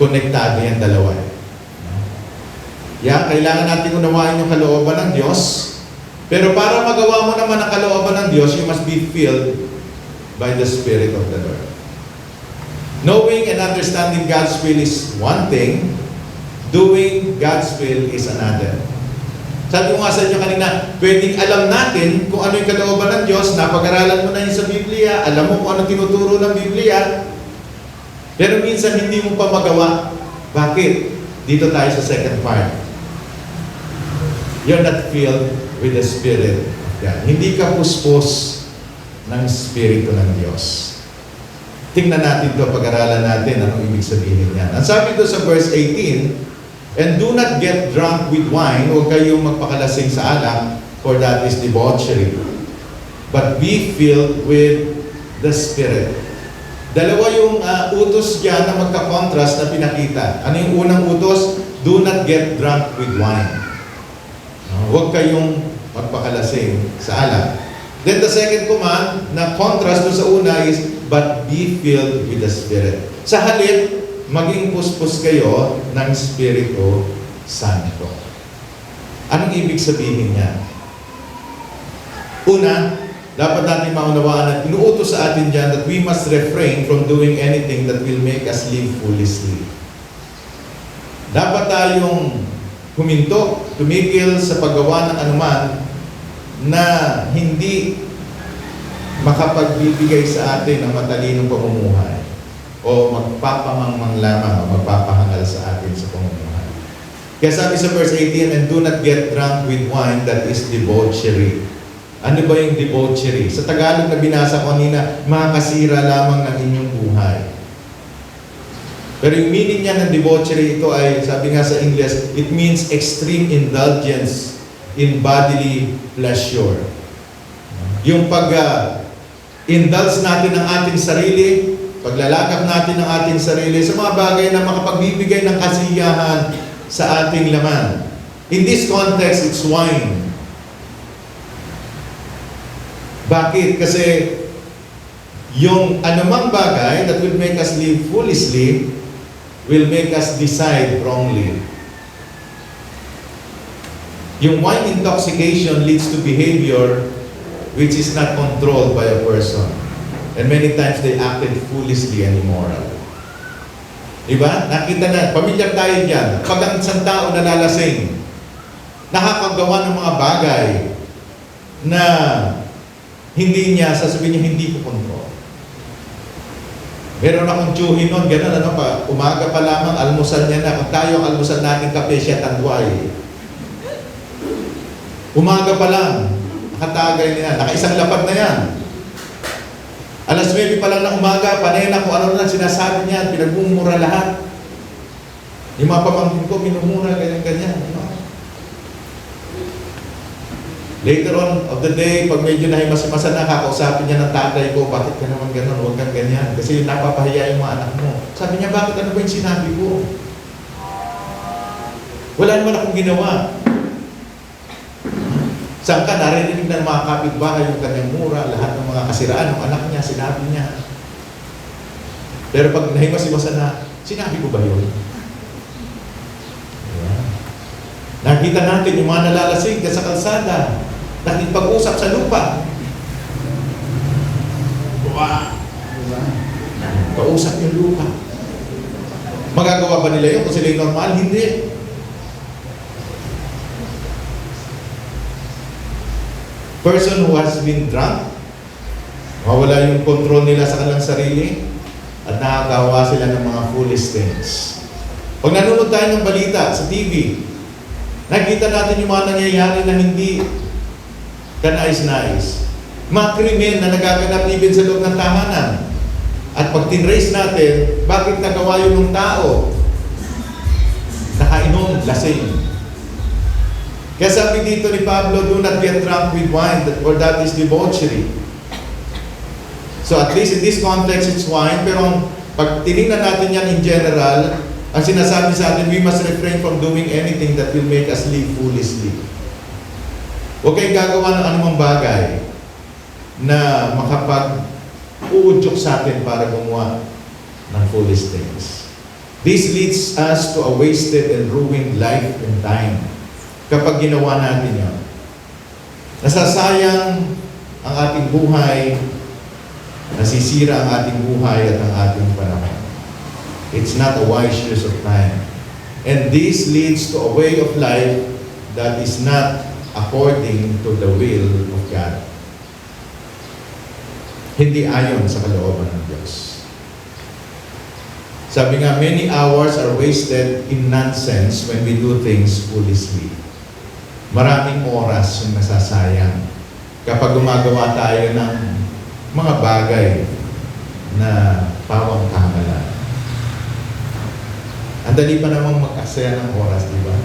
Konektado yan dalawa. Kailangan natin unawain yung kalooban ng Diyos. Pero para magawa mo naman ang kalooban ng Diyos, you must be filled by the Spirit of the Lord. Knowing and understanding God's will is one thing, doing God's will is another. Sabi ko nga sa inyo kanina, pwedeng alam natin kung ano yung kalooban ng Diyos, napag-aralan mo na yun sa Biblia, alam mo kung ano tinuturo ng Biblia, pero minsan hindi mo pa magawa. Bakit? Dito tayo sa second part. You're not filled with the Spirit of God. Hindi ka puspos ng Espiritu ng Diyos. Tingnan natin ito, pag-aralan natin anong ibig sabihin niyan. Ang sabi ito sa verse 18, "And do not get drunk with wine," huwag kayong magpakalasing sa alak, "for that is debauchery. But be filled with the Spirit." Dalawa yung utos dyan na magka-contrast na pinakita. Ano yung unang utos? Do not get drunk with wine. Huwag kayong magpakalasing sa alak. Then the second command na contrast doon sa una is, "But be filled with the Spirit." Sa halip, maging puspos kayo ng Espiritu Santo. Anong ibig sabihin niya? Una, dapat natin maunawaan at inuutos sa atin dyan that we must refrain from doing anything that will make us live foolishly. Dapat tayong huminto, tumigil sa paggawa ng anuman na hindi makapagbibigay sa atin ng matalinong pamumuhay o magpapamangmang lamang o magpapahangal sa atin sa pamumuhay. Kaya sabi sa verse 18, "And do not get drunk with wine, that is debauchery." Ano ba yung debauchery? Sa Tagalog na binasa ko kanina, makakasira lamang ng inyong buhay. Pero yung meaning niya ng debauchery, ito ay, sabi nga sa English, it means extreme indulgence in bodily pleasure. Yung pag-indulge natin ng ating sarili, paglalakap natin ng ating sarili sa mga bagay na makapagbibigay ng kasiyahan sa ating laman. In this context, it's wine. Bakit? Kasi yung anumang bagay that will make us live foolishly will make us decide wrongly. Yung wine intoxication leads to behavior which is not controlled by a person. And many times they acted foolishly and immoral. Diba? Nakita na, pamilyar tayo dyan. Pag ang isang tao nalalasing, nakakagawa ng mga bagay na hindi niya, sasabihin niya, hindi ko control. Meron akong tiyuhin nun, gano'n, umaga pa lamang, almusal niya na. Kung tayo ang almusal natin, kape siya tandway. Umaga pa lang, nakatagay na yan, nakaisang lapad na yan. Alas 9 pa lang ng umaga, panay na kung ano na sinasabi niya, pinagmumura lahat. Yung mga pamangkin ko, minumura, ganyan-ganyan. Later on of the day, pag medyo nahimas-himasan na, kakausapin niya ng tatay ko, bakit ka naman gano'n, huwag kang ganyan. Kasi napapahiya yung mga anak mo. Sabi niya, bakit ano ba yung sinabi ko? Wala naman akong ginawa. Saan ka, narinig ng mga kapitbahay yung kanyang mura, lahat ng mga kasiraan ng anak niya, sinabi niya. Pero pag nahimas-himasan na, sinabi ko ba yun? Yeah. Nakita natin yung mga nalalasing sa kalsada, nakipag-usap sa lupa. Wow! Kausap yung lupa. Magagawa ba nila yun kung sila yung normal? Hindi. Person who has been drunk, mawala yung control nila sa kanilang sarili at nakagawa sila ng mga foolish things. Pag nanonood tayo ng balita sa TV, nakita natin yung mga nangyayari na hindi kanais-nais. Mga krimen na nagaganap even sa loob ng tahanan. At pag tinrace natin, bakit nagawa yun ng tao? Nakainom, lasing. Kaya sabi dito ni Pablo, do not get drunk with wine, for that is debauchery. So at least in this context, it's wine. Pero pag tinignan natin yan in general, ang sinasabi sa atin, we must refrain from doing anything that will make us live foolishly. Huwag kayong gagawa ng anumang bagay na makapag-uudyok sa atin para gumawa ng foolish things. This leads us to a wasted and ruined life and time. Kapag ginawa natin yan, nasasayang ang ating buhay, nasisira ang ating buhay at ang ating panahon. It's not a wise use of time. And this leads to a way of life that is not according to the will of God. Hindi ayon sa kalooban ng Diyos. Sabi nga, many hours are wasted in nonsense when we do things foolishly. Maraming oras yung nasasayang kapag gumagawa tayo ng mga bagay na pawang kamalan. Ang dali pa namang mag-aksaya ng oras, di ba?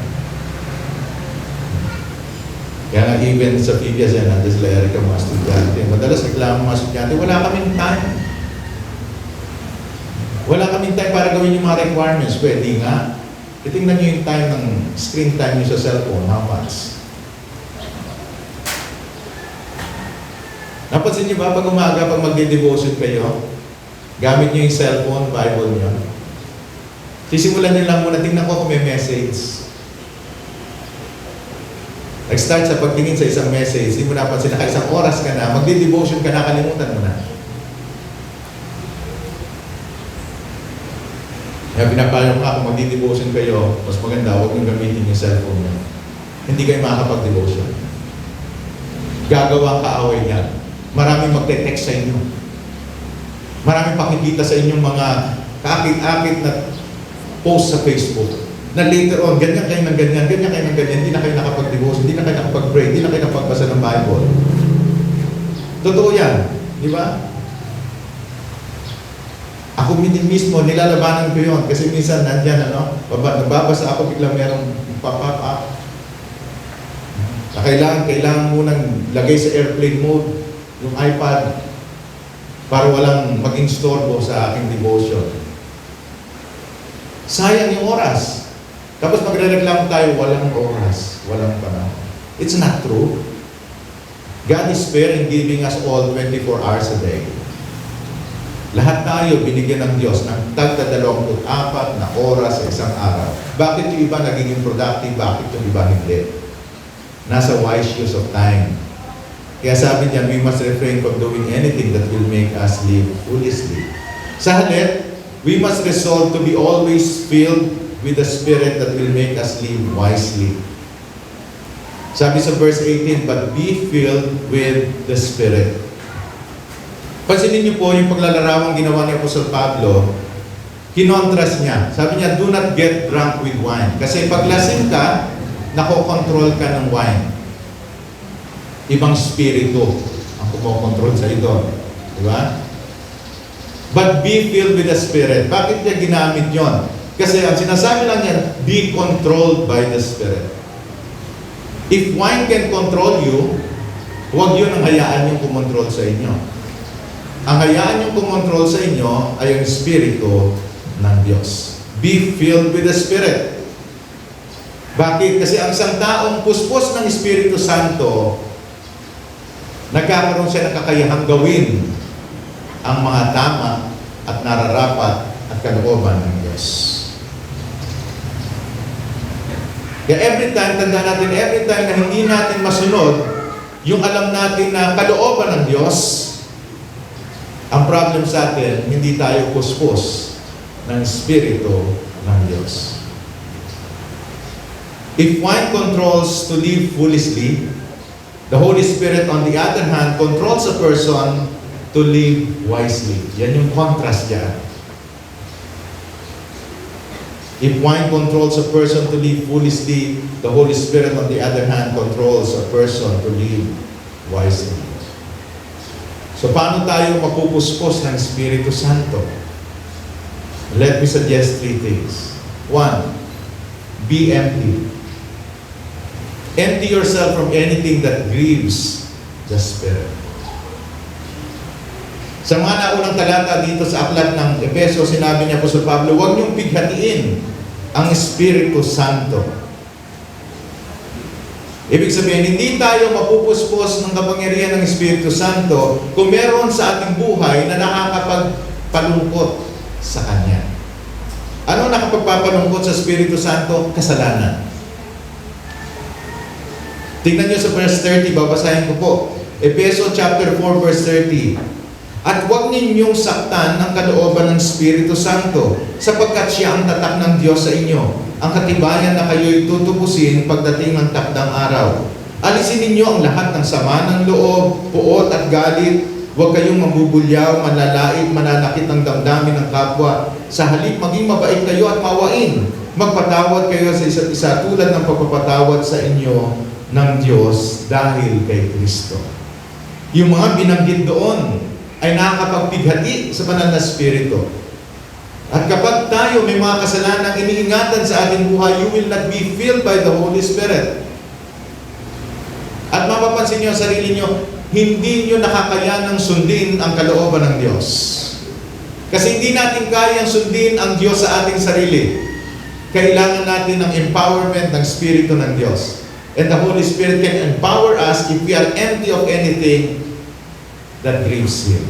Kaya nga even sa PBS yan, nandun sila Erica mga estudyante. Madalas reklamo mga estudyante, wala kaming time. Wala kaming time para gawin yung mga requirements. Pwede nga. Itingnan nyo yung time ng screen time nyo sa cellphone, how much? Napansin nyo ba, pag umaga, pag magde-devotion kayo, gamit nyo yung cellphone, Bible nyo, sisimulan nyo lang muna, tingnan ko kung may message. Nag-start sa pagtingin sa isang message, hindi mo napansin, naka-isang oras ka na, magde-devotion ka na, kalimutan mo na. Kaya pinapayo ka, kung magde-devotion kayo, mas maganda, huwag nyo gamitin yung cellphone nyo. Hindi kayo makakapag-devotion. Gagawa kaaway niyan. Maraming magte-text sa inyo. Maraming pakikita sa inyong mga kaakit-akit na post sa Facebook. Na later on, ganyan kayo ng ganyan, ganyan kayo ng ganyan, hindi na kayo nakapag-devotion, hindi na kayo nakapag-pray, hindi na kayo nakapagbasa ng Bible. Totoo yan. Di ba? Ako mismo, nilalabanan ko yun. Kasi minsan, nandyan, nagbabasa ako, biglang merong pop-up. Na kailangan munang lagay sa airplane mode yung iPad para walang mag-instorbo sa aking devotion. Sayang yung oras. Tapos magre-reklamo tayo, walang oras, walang panahon. It's not true. God is fair in giving us all 24 hours a day. Lahat tayo binigyan ng Diyos ng tagta-24 na oras sa isang araw. Bakit yung iba nagiging productive? Bakit yung iba hindi? Nasa wise use of time. Kaya sabi niya, we must refrain from doing anything that will make us live foolishly. Sa halip, we must resolve to be always filled with the Spirit that will make us live wisely. Sabi sa verse 18, but be filled with the Spirit. Pansinin niyo po yung paglalarawang ginawa ni Apostle Pablo, kinontras niya. Sabi niya, do not get drunk with wine. Kasi pag lasing ka, nakokontrol ka ng wine. Ibang spirito ang kumokontrol sa ito. Di ba? But be filled with the Spirit. Bakit niya ginamit yon? Kasi ang sinasabi lang niya, be controlled by the Spirit. If wine can control you, huwag yun ang hayaan yung kumontrol sa inyo. Ang hayaan yung kumontrol sa inyo ay ang Espiritu ng Diyos. Be filled with the Spirit. Bakit? Kasi ang isang taong puspos ng Espiritu Santo, nagkakaroon siya ng kakayahang gawin ang mga tama at nararapat at kalooban ng Diyos. Kaya every time, tandaan natin, every time na hindi natin masunod yung alam natin na kalooban ng Diyos, ang problem sa atin, hindi tayo puspos ng Espiritu ng Diyos. If one controls to live foolishly, the Holy Spirit, on the other hand, controls a person to live wisely. Yan yung contrast dyan. If one controls a person to live foolishly, the Holy Spirit, on the other hand, controls a person to live wisely. So, paano tayo mapupuspos ng Espiritu Santo? Let me suggest 3 things. 1, be empty. Empty yourself from anything that grieves the Spirit. Sa mga naunang talata dito sa aklat ng Efeso, sinabi niya po sa Pablo, huwag niyong pighatiin ang Espiritu Santo. Ibig sabihin, hindi tayo mapupuspos ng kapangyarihan ng Espiritu Santo kung meron sa ating buhay na nakakapagpalungkot sa Kanya. Ano nakapagpapalungkot sa Espiritu Santo? Kasalanan. Tingnan niyo sa verse 30, babasahin ko po. Efeso chapter 4 verse 30. At huwag ninyong saktan ng kalooban ng Espiritu Santo, sapagkat siya ang tatak ng Diyos sa inyo, ang katibayan na kayo'y tutubusin pagdating ng takdang araw. Alisin ninyo ang lahat ng sama ng loob, puot at galit. Huwag kayong mambubulyaw, manlalait, mananakit ng damdamin ng kapwa. Sa halip, maging mabait kayo at mawain. Magpatawad kayo sa isa't isa tulad ng pagpapatawad sa inyo ng Diyos dahil kay Kristo. Yung mga binanggit doon ay nakakapagpighati sa banal na Espiritu. At kapag tayo may mga kasalanang iniingatan sa ating buhay, you will not be filled by the Holy Spirit. At mapapansin niyo sa sarili niyo, hindi niyo nakakayanang sundin ang kalooban ng Diyos. Kasi hindi natin kayang sundin ang Diyos sa ating sarili. Kailangan natin ng empowerment ng Espiritu ng Diyos. And the Holy Spirit can empower us if we are empty of anything that grieves Him.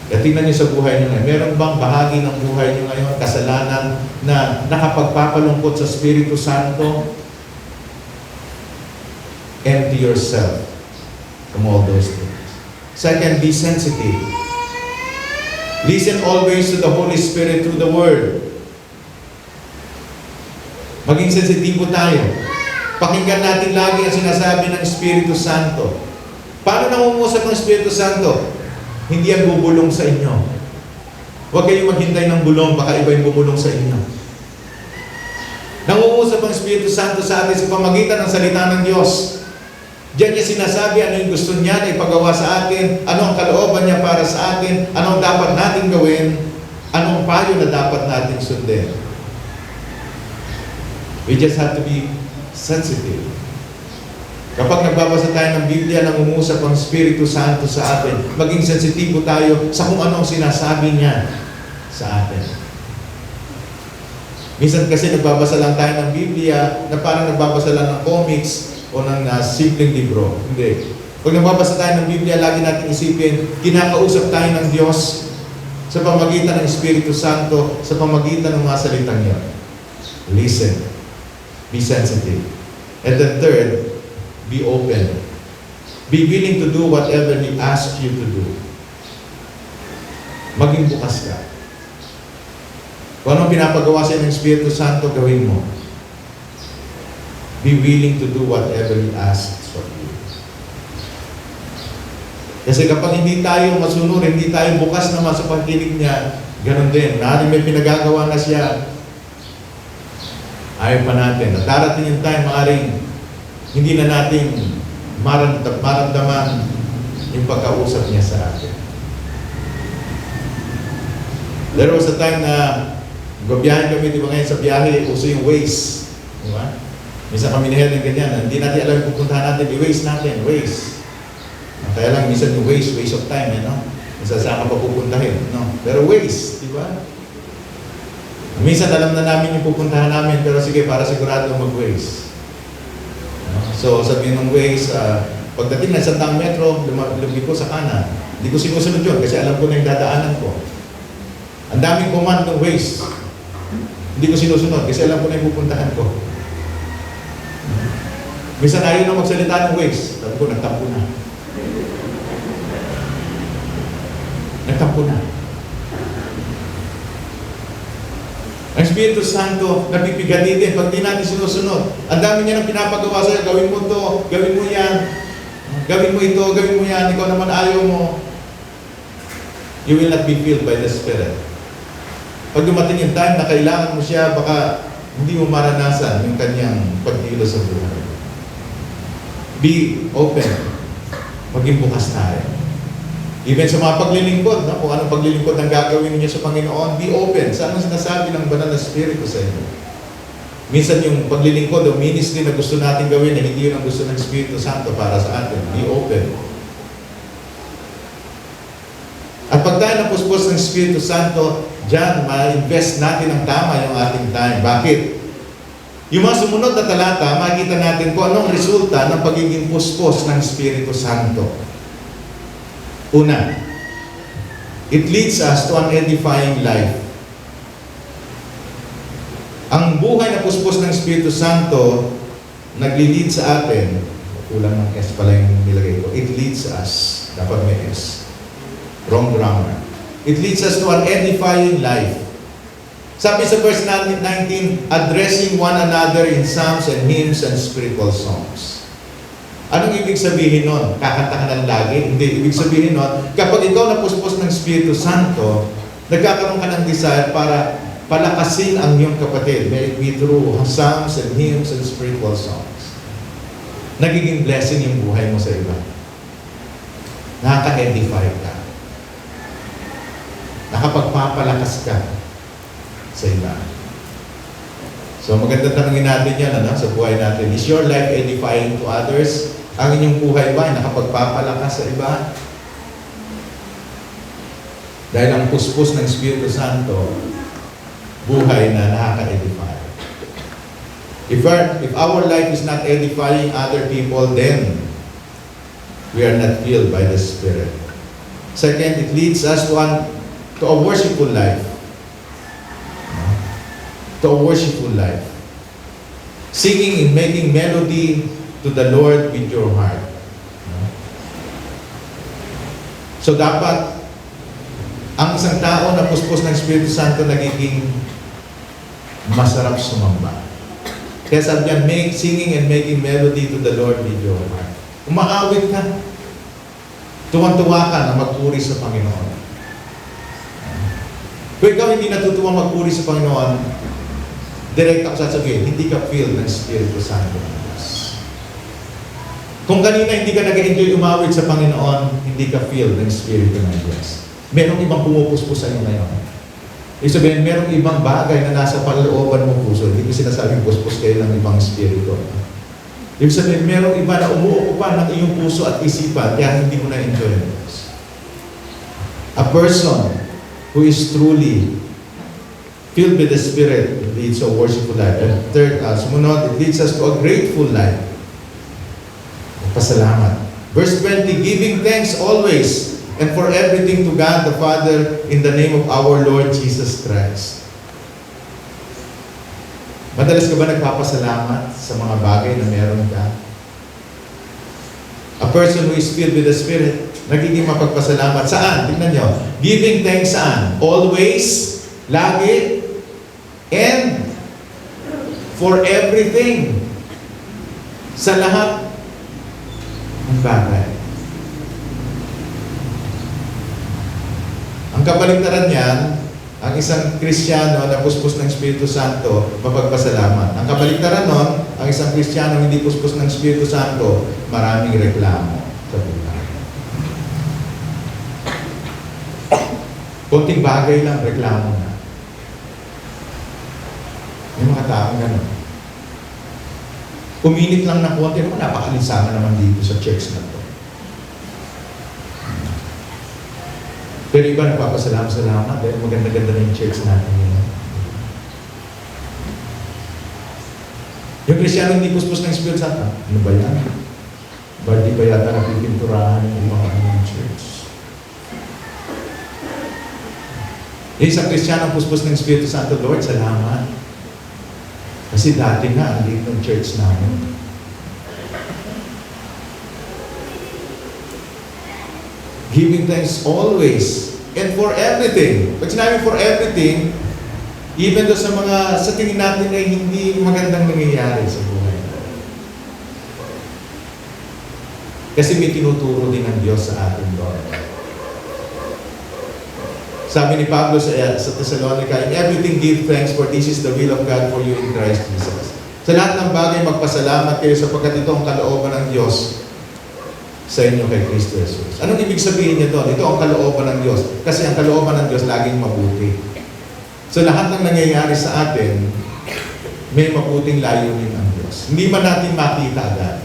Kaya tingnan niyo sa buhay niyo ngayon. Meron bang bahagi ng buhay niyo ngayon, kasalanan na nakapagpapalungkot sa Espiritu Santo? Empty yourself from all those things. Second, be sensitive. Listen always to the Holy Spirit through the Word. Maging sensitibo tayo. Pakinggan natin lagi ang sinasabi ng Espiritu Santo. Paano nangungusap ng Espiritu Santo? Hindi yan bubulong sa inyo. Huwag kayong maghintay ng bulong, baka iba yung bubulong sa inyo. Nangungusap ang Espiritu Santo sa atin sa pamagitan ng salita ng Diyos. Diyan niya sinasabi ano yung gusto niya na ipagawa sa atin, ano ang kalooban niya para sa atin, ano ang dapat natin gawin, anong payo na dapat natin sundin. We just have to be sensitive. Kapag nagbabasa tayo ng Biblia, nangungusap ang Espiritu Santo sa atin, maging sensitibo tayo sa kung anong sinasabi niya sa atin. Minsan kasi nagbabasa lang tayo ng Biblia na parang nagbabasa lang ng comics o ng simpleng libro. Hindi. Pag nagbabasa tayo ng Biblia, lagi natin isipin, kinakausap tayo ng Diyos sa pamagitan ng Espiritu Santo, sa pamagitan ng mga salitang niya. Listen. Be sensitive. And then third, be open. Be willing to do whatever He asks you to do. Maging bukas ka. Kung anong pinapagawa sa ng Espiritu Santo, gawin mo. Be willing to do whatever He asks of you. Kasi kapag hindi tayo masunod, hindi tayo bukas naman sa pagkinig niya, ganun din. Natin may pinagagawa na siya, ayaw pa natin. At darating yung time, maaaring hindi na natin maramdaman yung pagkausap niya sa atin. There was a time na gabiyahin kami, di ba ngayon sa biyahe, uso yung Waze. Di ba? Minsan kami ni Helen ganyan, hindi natin alam yung pupuntahan natin, i-Waze natin, Waze. Kaya lang minsan yung waste of time, no? Minsan saan ka pa pupuntahin, no? Pero Waze, di ba? Minsan alam na namin yung pupuntahan namin, pero sige, para sigurado mag-Waze. So, sabihin ng Waze, pagdating na sa Santang Metro, lumabig ko sa kanan. Hindi ko sinusunod yun kasi alam ko na yung dadaanan ko. Ang daming command ng Waze. Hindi ko sinusunod kasi alam ko na yung pupuntahan ko. Minsan ayaw na magsalita ng Waze. Sabi ko, nagtampo na. Nagtampo na. Ang Espiritu Santo, napipigati din pag di natin sinusunod. Ang dami niya nang pinapagawa sa'yo, gawin mo to, gawin mo yan, gawin mo ito, gawin mo yan, ikaw naman ayaw mo. You will not be filled by the Spirit. Pag dumating yung time na kailangan mo siya, baka hindi mo maranasan yung kanyang pagkilos sa buhay. Be open. Maging bukas tayo. Even sa mga paglilingkod, kung anong paglilingkod ang gagawin niyo sa Panginoon, be open. Saan ang sinasabi ng Banal na Espiritu sa inyo? Minsan yung paglilingkod o ministry na gusto natin gawin, na hindi yun ang gusto ng Espiritu Santo para sa atin. Be open. At pag tayo napuspos ng Espiritu Santo, diyan, ma-invest natin ang tama yung ating time. Bakit? Yung mga sumunod na talata, makikita natin kung anong resulta ng pagiging puspos ng Espiritu Santo. Una, it leads us to an edifying life. Ang buhay na puspos ng Espiritu Santo, nagli-lead sa atin, kulang ng S pala yung nilagay ko, it leads us, dapat may S. Wrong grammar. It leads us to an edifying life. Sabi sa verse 19, addressing one another in psalms and hymns and spiritual songs. Anong ibig sabihin nun? Kakanta ka ng lagi? Hindi. Ibig sabihin nun, kapag ikaw napuspos ng Espiritu Santo, nagkakaroon ka ng desire para palakasin ang iyong kapatid. May it be through psalms and hymns and spiritual songs. Nagiging blessing yung buhay mo sa iba. Nakaka-edify ka. Nakapagpapalakas ka sa iba. So maganda tanongin natin yan sa buhay natin. Is your life edifying to others? Ang inyong buhay ba ay nakapagpapalakas sa iba? Dahil ang puspos ng Espiritu Santo, buhay na nakaka-edify. If our life is not edifying other people, then we are not filled by the Spirit. Second, it leads us to a worshipful life. To a worshipful life. Singing and making melody to the Lord with your heart. So dapat, ang isang tao na puspos ng Espiritu Santo nagiging masarap sumamba. Kaya sabi niya, singing and making melody to the Lord with your heart. Umaawit ka. Tuwan-tuwa ka na magpuri sa Panginoon. Kung ikaw hindi natutuwa magpuri sa Panginoon, direct ako sasabihin, hindi ka filled ng Espiritu Santo ng Diyos. Kung kanina hindi ka nag-enjoy umawit sa Panginoon, hindi ka filled ng Espiritu ng Diyos. Merong ibang pumupuspos sa iyo ngayon. Ibig sabihin, merong ibang bagay na nasa panlooban mong puso. Hindi ko sinasabing puspos kayo ng ibang Espiritu. Ibig sabihin, merong iba na umuukupan ng iyong puso at isipan, kaya hindi mo na-enjoy ang Diyos. A person who is truly filled with the Spirit leads a worshipful life. And third, sumunod, it leads us to a grateful life. Pasalamat. Verse 20, giving thanks always and for everything to God the Father in the name of our Lord Jesus Christ. Madalas ka ba nagpapasalamat sa mga bagay na meron ka? A person who is filled with the Spirit, nagiging mapagpasalamat. Saan? Tingnan nyo. Giving thanks saan? Always, lagi, and for everything. Sa lahat ng bagay. Ang kabaligtaran niyan, ang isang Kristiyano na puspos ng Espiritu Santo, mapagpasalamat. Ang kabaligtaran nun, ang isang Kristiyano hindi puspos ng Espiritu Santo, maraming reklamo sa buhay. Konting bagay lang, reklamo na. May mga taong gano'n. Uminit lang ng konti, naman napakalisama naman dito sa church na to. Pero iba nagpapasalamat dahil maganda-ganda na yung church natin ngayon. Yung Kristyano hindi puspos ng Espiritu Santo, ano ba yan? Ba di ba yata napipinturahan yung mga ng church? Yung isang Kristyano puspos ng Espiritu Santo, Lord, salamat. Kasi dati nga, ang liit ng church namin. Giving thanks always and for everything. Pag sinabi for everything, even doon sa tingin natin ay hindi magandang nangyayari sa buhay. Kasi may tinuturo din ng Diyos sa atin doon. Sabi ni Pablo sa Thessalonica, in everything give thanks for this is the will of God for you in Christ Jesus. Sa lahat ng bagay magpasalamat kayo sapagkat ito ang kalooban ng Diyos sa inyo kay Kristo Jesus. Anong ibig sabihin niya doon? Ito ang kalooban ng Diyos. Kasi ang kalooban ng Diyos laging mabuti. So lahat ng nangyayari sa atin, may mabuting layunin ng Diyos. Hindi man natin makita agad.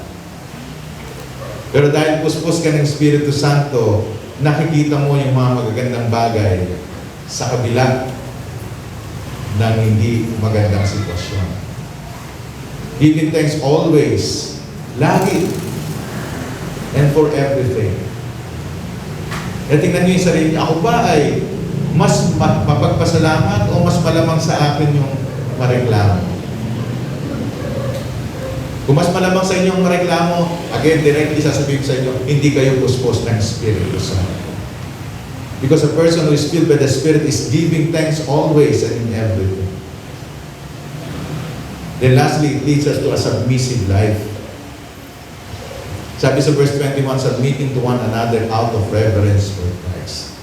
Pero dahil puspos ka ng Espiritu Santo, nakikita mo yung mga magagandang bagay sa kabila ng hindi magandang sitwasyon. Giving thanks always, lagi, and for everything. E tingnan niyo yung sarili niyo, ako ba ay mas mapagpasalamat o mas malamang sa akin yung mareklamo? Kung mas malamang sa inyong mareklamo, again, directly sasabihin ko sa inyo, hindi kayo puspos ng Espiritu Santo. Because a person who is filled by the Spirit is giving thanks always and in everything. Then lastly, it leads us to a submissive life. Sabi sa verse 21, submitting to one another out of reverence for Christ.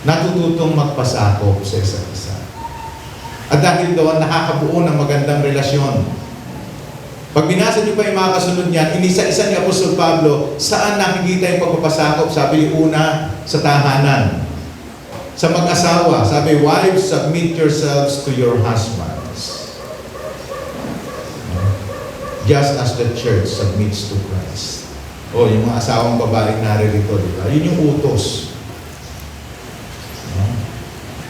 Natututong magpasakop sa isa't isa. At dahil doon, nakakabuo ng magandang relasyon. Pag binasa niyo pa yung mga kasunod niyan, inisa-isa ni Apostol Pablo, saan nakikita yung pagpapasakop? Sabi yung una, sa tahanan. Sa mag-asawa, sabi, wives, submit yourselves to your husbands. Just as the church submits to Christ. O, yung mga asawang babaeng naririto, di ba? Yun yung utos.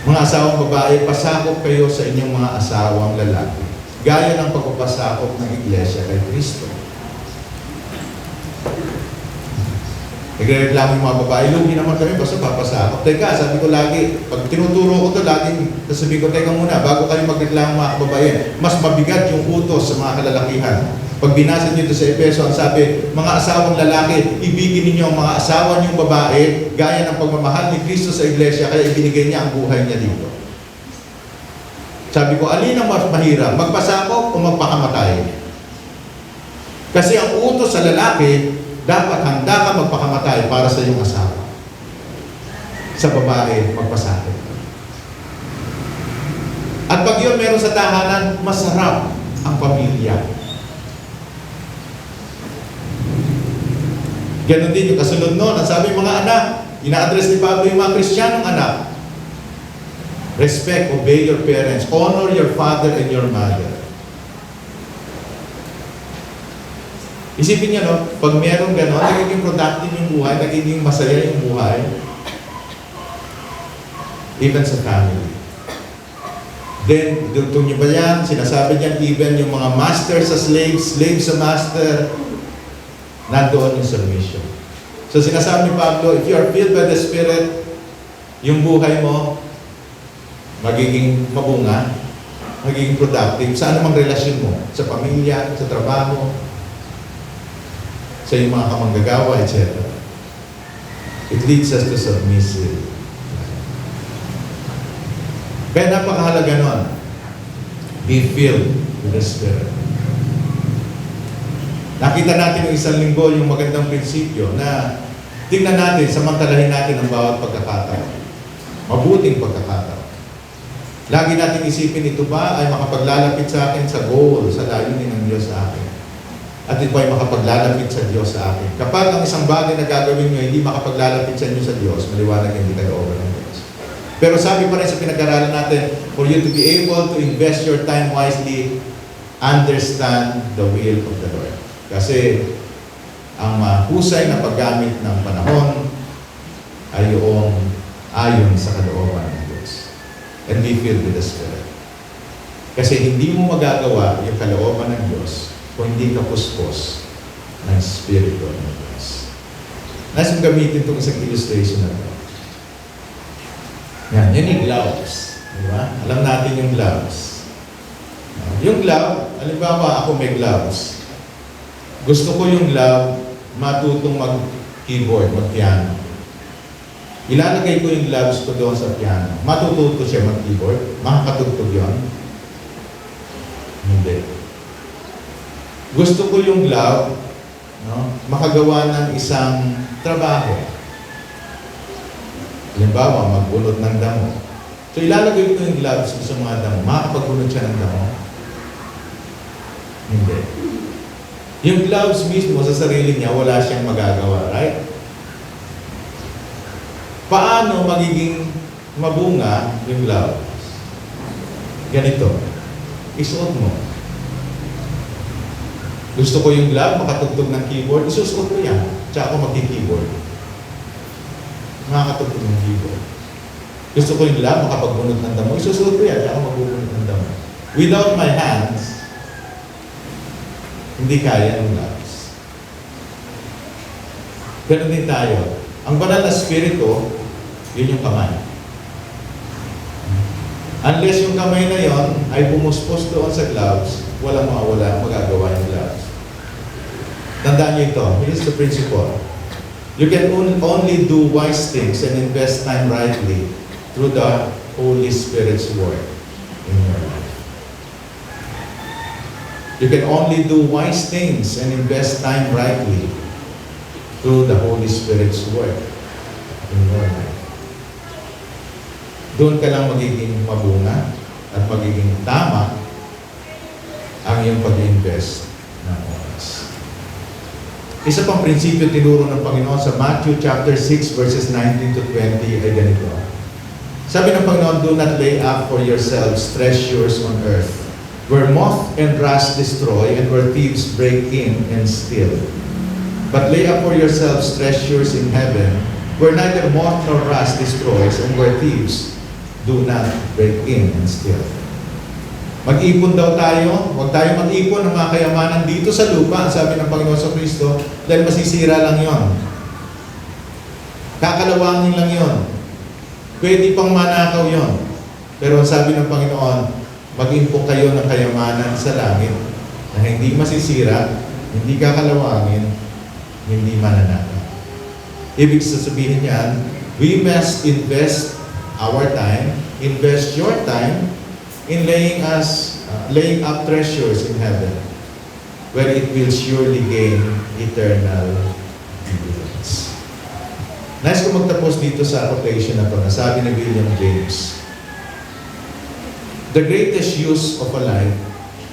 Mga asawang babae, pasakop kayo sa inyong mga asawang lalaki. Gaya ng pagpapasakop ng iglesia kay Kristo. Nagre-reklamo yung mga babae, lugi naman kami, basta papasakop. Teka, sabi ko lagi, pag tinuturo ko to lagi, sabi ko, teka muna, bago kayo magreklamo mga kababayan, mas mabigat yung utos sa mga kalalakihan. Pag binasa nyo ito sa Efeso, ang sabi, mga asawang lalaki, ibigin ninyo ang mga asawa niyong babae, gaya ng pagmamahal ni Kristo sa iglesia, kaya ibinigay niya ang buhay niya dito. Sabi ko, alin ang mas mahirap? Magpasakop o magpakamatay? Kasi ang utos sa lalaki, dapat handa ka magpakamatay para sa iyong asawa. Sa babae, magpasakop. At pag yun meron sa tahanan, masarap ang pamilya. Ganon din yung kasunod nun. Ang sabi mga anak, ina-address ni Pablo yung mga Kristiyanong anak. Respect, obey your parents, honor your father and your mother. Isipin niyo, no? Pag meron gano'n, nagiging productive yung buhay, nagiging masaya yung buhay. Even sa family. Then, dugtong niyo ba yan? Sinasabi niyan, even yung mga master sa slaves, slave sa master, nandoon yung submission. So sinasabi ni Pablo, if you are filled by the Spirit, yung buhay mo, magiging mabunga, magiging productive sa anumang relasyon mo, sa pamilya, sa trabaho, sa iyong mga kamanggagawa, etc. It leads us to submissive. Kaya napakahalaga nun, be filled with the Spirit. Nakita natin yung isang linggo yung magandang prinsipyo na tingnan natin, samantalahin natin ang bawat pagkakataon. Mabuting pagkakataon. Lagi natin isipin, ito ba ay makapaglalapit sa akin sa goal, sa layunin ng Diyos sa akin? At ito ay makapaglalapit sa Diyos sa akin. Kapag ang isang bagay na gagawin nyo hindi makapaglalapit sa inyo sa Diyos, maliwanag hindi kayo over ng Diyos. Pero sabi pa rin sa pinag-aralan natin, for you to be able to invest your time wisely, understand the will of the Lord. Kasi ang mahusay na paggamit ng panahon ay yung ayon sa kalooban ng Diyos. And be filled with the Spirit. Kasi hindi mo magagawa yung kalooban ng Diyos kung hindi ka puspos ng Espiritu ng Diyos. Nais mong gamitin itong isang illustration na ito. Yan yung gloves. Diba? Alam natin yung gloves. Yung glove, halimbawa ako may gloves. Gusto ko yung glove matutong mag-keyboard, mag-piano. Ilalagay ko yung gloves ko doon sa piano. Matututo siya mag-keyboard? Makakatugtog yun? Hindi. Gusto ko yung glove, no, makagawa ng isang trabaho. Halimbawa, magbunot ng damo. So ilalagay ko yung gloves ko sa mga damo. Makakapagbunot siya ng damo? Hindi. Yung gloves mismo sa sarili niya, wala siyang magagawa, right? Paano magiging mabunga yung gloves? Ganito. Isuot mo. Gusto ko yung glove, makatugtog ng keyboard, isusuot ko yan. Tsaka ako magki-keyboard. Makakatugtog ng keyboard. Gusto ko yung lang makapagbunot ng damo. Isusunod ko yan, kaya ako magbubunot ng damo. Without my hands, hindi kaya ng gloves. Ganun din tayo. Ang banal na spirito, yun yung kamay. Unless yung kamay na yon ay pumuspos doon sa gloves, walang mawala, magagawa yung gloves. Tandaan niyo ito. Here's the principle. You can only do wise things and invest time rightly through the Holy Spirit's work in your life. You can only do wise things and invest time rightly through the Holy Spirit's work in your life. Doon ka lang magiging mabunga at magiging tama ang iyong pag-invest ng oras. Isa pang prinsipyo tinuro ng Panginoon sa Matthew chapter 6 verses 19 to 20 ay ganito. Sabi ng Panginoon, do not lay up for yourselves treasures on earth, where moth and rust destroy and where thieves break in and steal. But lay up for yourselves treasures in heaven, where neither moth nor rust destroys and where thieves do not break in and steal. Mag-ipon daw tayo, huwag tayo mag-ipon ng mga kayamanan dito sa lupa, sabi ng Panginoon sa Kristo, dahil masisira lang yon. Kakalawangin lang yon. Pwede pang manakaw yon. Pero sabi ng Panginoon, mag-impok kayo ng kayamanan sa langit na hindi masisira, hindi kakalawangin, hindi mananakaw. Ibig sasabihin niyan, we must invest our time, invest your time in laying up treasures in heaven, where it will surely gain eternal dividends. Nais ko magtapos dito sa quotation na to, na sabi ni William James, the greatest use of a life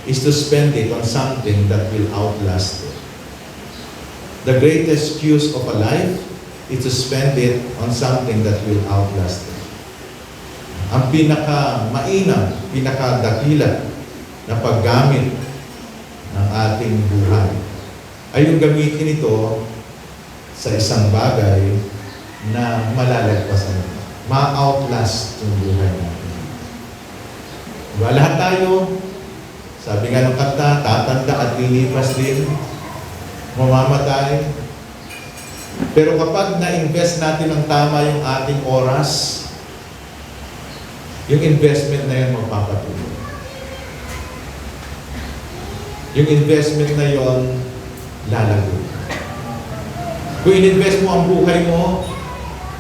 is to spend it on something that will outlast it. The greatest use of a life is to spend it on something that will outlast it. Ang pinaka-mainam, pinaka-dakila na paggamit ng ating buhay ay yung gamitin ito sa isang bagay na malalagpasan ito. Ma-outlast yung buhay natin. Diba? Lahat tayo, sabi nga ng kanta, tatanda at lilipas din, mamamatay. Pero kapag na-invest natin ng tama yung ating oras, yung investment na yun magpapatuloy. Yung investment na yun, lalago. Kung in-invest mo ang buhay mo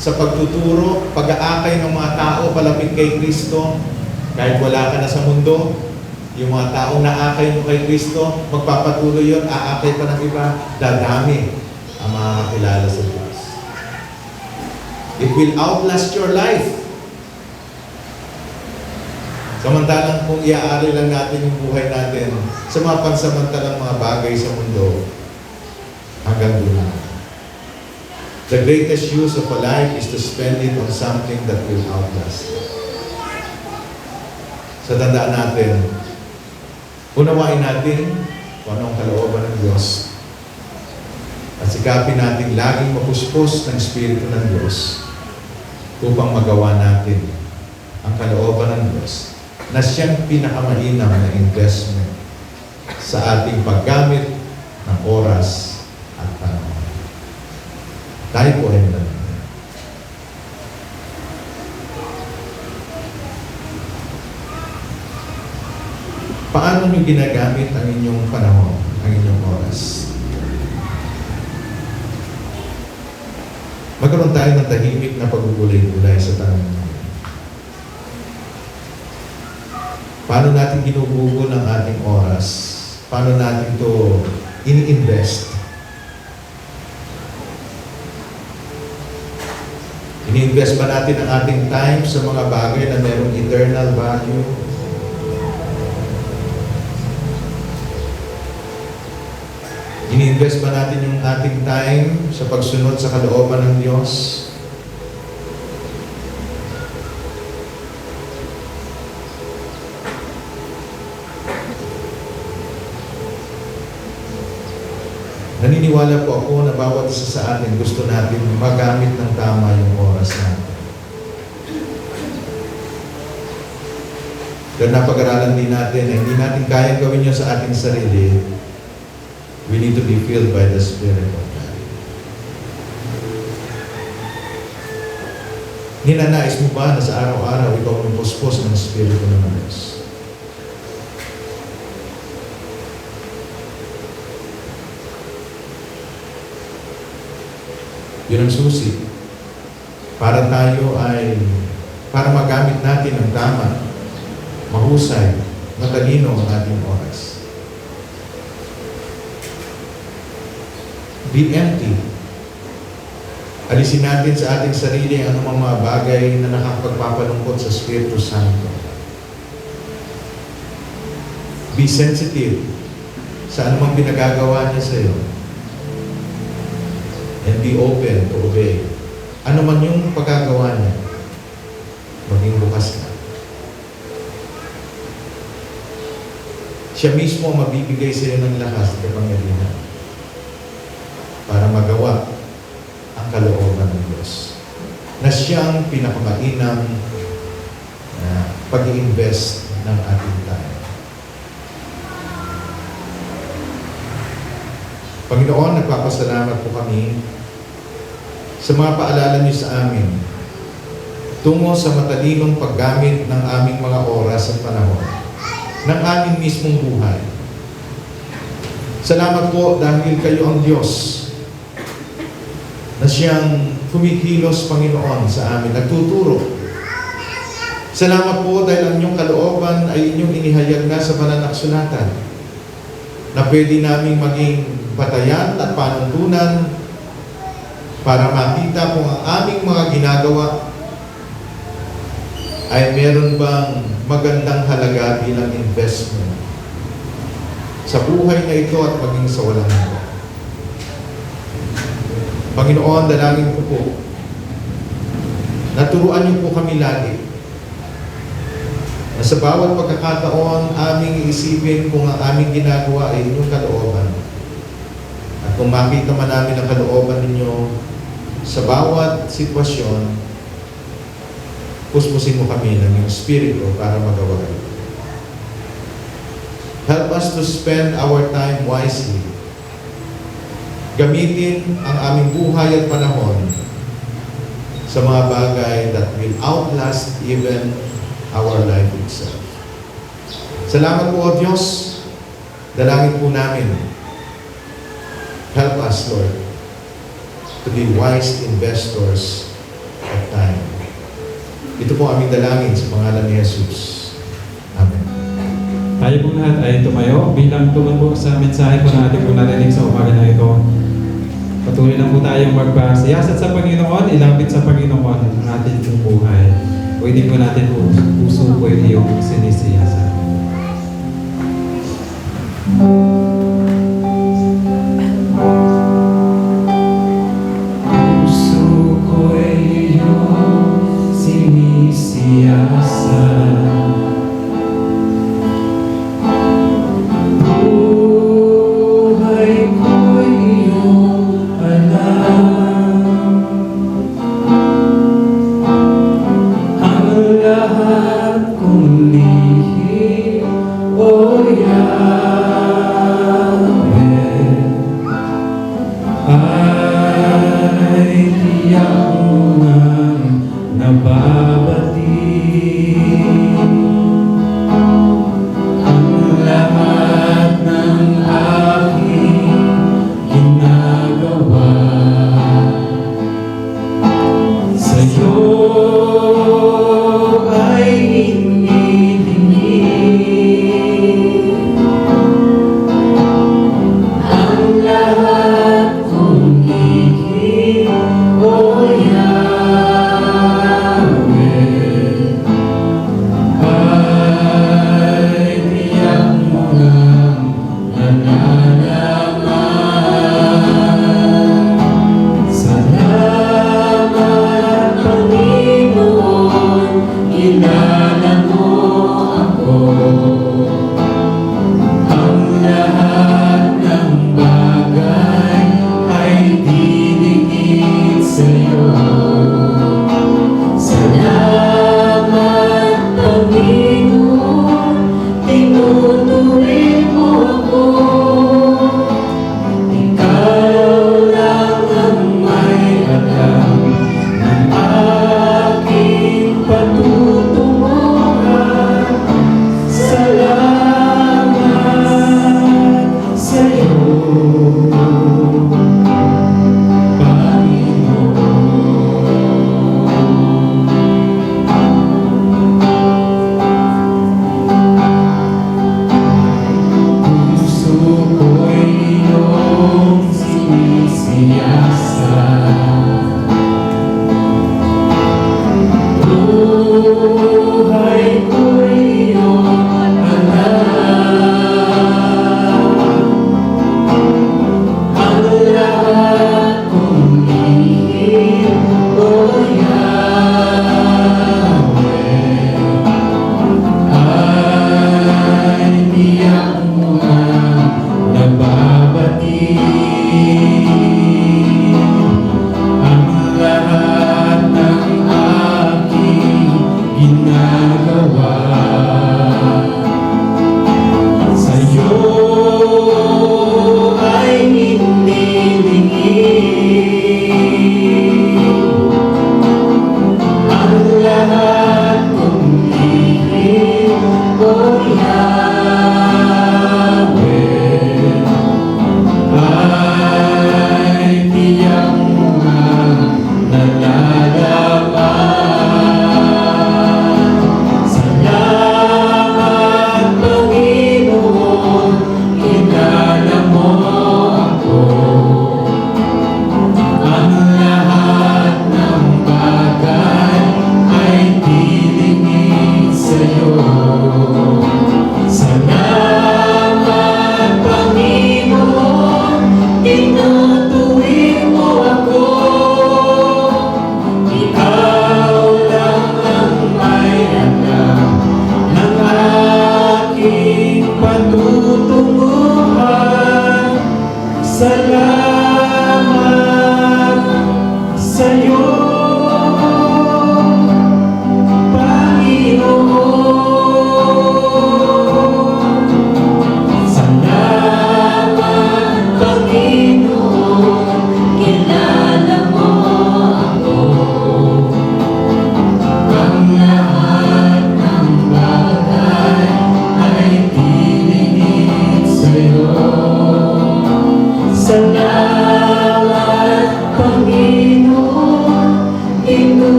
sa pagtuturo, pag-aakay ng mga tao palapit kay Kristo, kahit wala ka na sa mundo, yung mga taong naakay mo kay Kristo, magpapatuloy yun, aakay pa ng iba, dadami ang mga kakilala sa Diyos. It will outlast your life. Samantalang kung iaari lang natin yung buhay natin sa mga pansamantalang mga bagay sa mundo, hanggang doon lang. The greatest use of a life is to spend it on something that will outlast. Sa tandaan natin, unawain natin kung anong kalooban ng Diyos at sikapin natin laging mapuspos ng Espiritu ng Diyos upang magawa natin ang kalooban ng Diyos na siyang pinakamainam na investment sa ating paggamit ng oras at panahon. Tayo po ay natin. Paano nyo ginagamit ang inyong panahon, ang inyong oras? Magkaroon tayo ng tahimik na pagugulay-gulay sa tanong. Paano natin ginugugol ang ating oras? Paano natin ito ini-invest? Ini-invest ba natin ang ating time sa mga bagay na mayroong eternal value? Ini-invest ba natin yung ating time sa pagsunod sa kalooban ng Diyos? Naniniwala po ako na bawat isa sa atin gusto natin magamit ng tama yung oras. oras natin. Dahil napag-aralan din natin na hindi natin kayang gawin yun sa ating sarili, we need to be filled by the Spirit of God. Ninanais mo ba na sa araw-araw ikaw ang puspos ng Espiritu ng Diyos? Yun ang susi. Para magamit natin ang tama, mahusay, matalino ang ating oras. Be empty. Alisin natin sa ating sarili ang anumang mga bagay na nakapagpapalungkot sa Espiritu Santo. Be sensitive sa anumang pinagagawa niya sa iyo. And be open to obey. Ano man yung pagkagawa niya, maging bukas ka. Siya mismo ang mabibigay sa iyo ng lakas at kapangyarihan para magawa ang kalooban ng Diyos. Na siyang pinakamainam na pag-i-invest ng ating time. Panginoon, nagpapasalamat po kami sa mga paalala niyo sa amin tungo sa matalinong paggamit ng aming mga oras at panahon ng aming mismong buhay. Salamat po dahil kayo ang Diyos na siyang kumikilos, Panginoon, sa amin, nagtuturo. Salamat po dahil ang inyong kalooban ay inyong inihayag na sa banal na kasulatan na pwede naming maging batayan at panuntunan para makita kung ang aming mga ginagawa ay meron bang magandang halaga bilang investment sa buhay na ito at maging sa walang hanggan. Panginoon, dalangin ko po, naturuan niyo po kami lagi na sa bawat pagkakataon aming iisipin kung ang aming ginagawa ay inyong kalooban. At kung makita man namin ang kalooban ninyo sa bawat sitwasyon, puspusin mo kami ng iyong Espiritu para magawa ito. Help us to spend our time wisely. Gamitin ang aming buhay at panahon sa mga bagay that will outlast even our life itself. Salamat po, O Diyos. Dalangin po namin. Help us, Lord, to be wise investors of time. Ito po aming dalangin sa pangalan ni Jesus. Amen. Tayo po lahat ay tumayo bilang tugon po sa mensahe po natin po narinig sa umaga na ito. Patuloy lang po tayong magsiyasat sa Panginoon, ilapit sa Panginoon ang ating pong buhay. Pwede po natin po puso po yung sinisiyasat.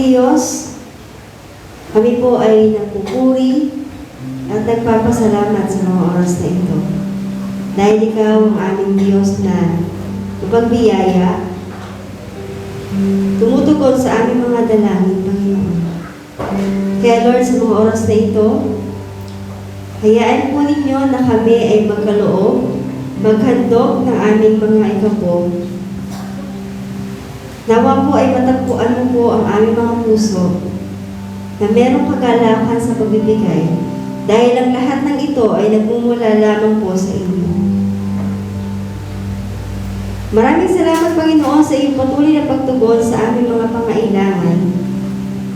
Diyos, kami po ay nagpupuri at nagpapasalamat sa mga oras na ito. Dahil Ikaw ang aming Diyos na mapagbiyaya, tumutugon sa aming mga dalangin, Panginoon. Kaya Lord, sa mga oras na ito, hayaan po ninyo na kami ay magkaloob, maghandog ng aming mga ikabong. Nawa po ay matagpuan mo po ang aming mga puso na merong kagalakan sa pagbibigay dahil ang lahat ng ito ay nagmumula lamang po sa inyo. Maraming salamat, Panginoon, sa iyong patuloy na pagtugon sa aming mga pangailangan.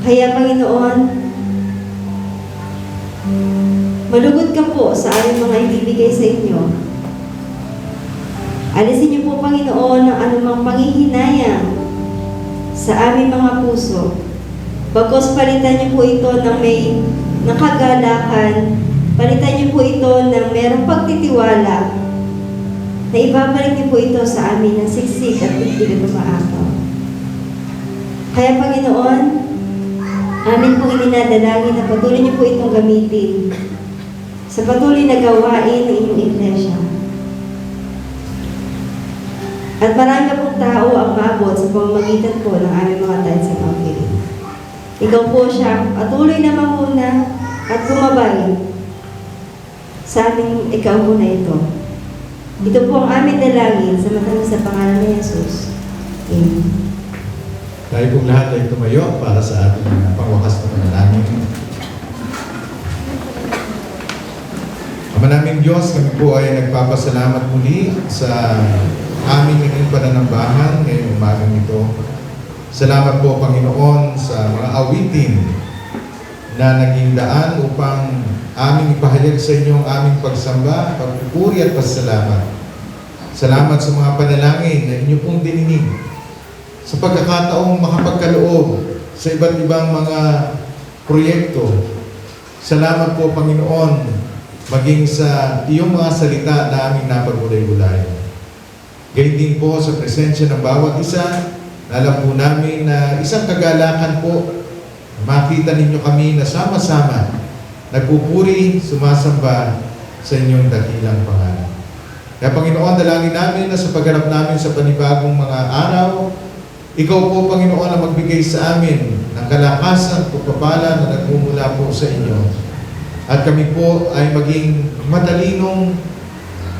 Kaya, Panginoon, malugod ka po sa aming mga ibibigay sa inyo. Alisin niyo po, Panginoon, ang anumang panghihinayang sa aming mga puso. Bagos palitan niyo po ito ng may nakagalakan, palitan niyo po ito ng merong pagtitiwala na ibabalik niyo po ito sa amin ng siksik at hindi na tumaakaw. Kaya Panginoon, amin pong ininadalangin na patuloy niyo po itong gamitin sa patuloy na gawain ng inyong iglesia. At marami na pong tao ang maabot sa pamamagitan po ng aming mga tayo sa pagkiling. Ikaw po siya, patuloy na mamuna at gumabay sa aming ikaw muna ito. Ito po ang aming dalangin sa matamis sa pangalan ni Jesus. Amen. Tayo pong lahat ay tumayo para sa ating pangwakas na panalangin. Ama naming Diyos, kami po ay nagpapasalamat muli sa aming naging pananambahan ngayong umagang ito. Salamat po, Panginoon, sa mga awitin na naging daan upang aming ipahayag sa inyo ang aming pagsamba, pagpupuri at pasalamat. Salamat sa mga panalangin na inyo pong dininig sa pagkakataong makapagkaloob sa iba't ibang mga proyekto. Salamat po, Panginoon, maging sa iyong mga salita na aming napagulay-gulay. Gayun din po sa presensya ng bawat isa, alam po namin na isang kagalakan po, makita ninyo kami na sama-sama, nagpupuri, sumasamba sa inyong dakilang pangalan. Kaya Panginoon, dalangin namin na sa pagharap namin sa panibagong mga araw, Ikaw po, Panginoon, ang magbigay sa amin ng kalakasan, pagpapala na nagmumula po sa inyo. At kami po ay maging matalinong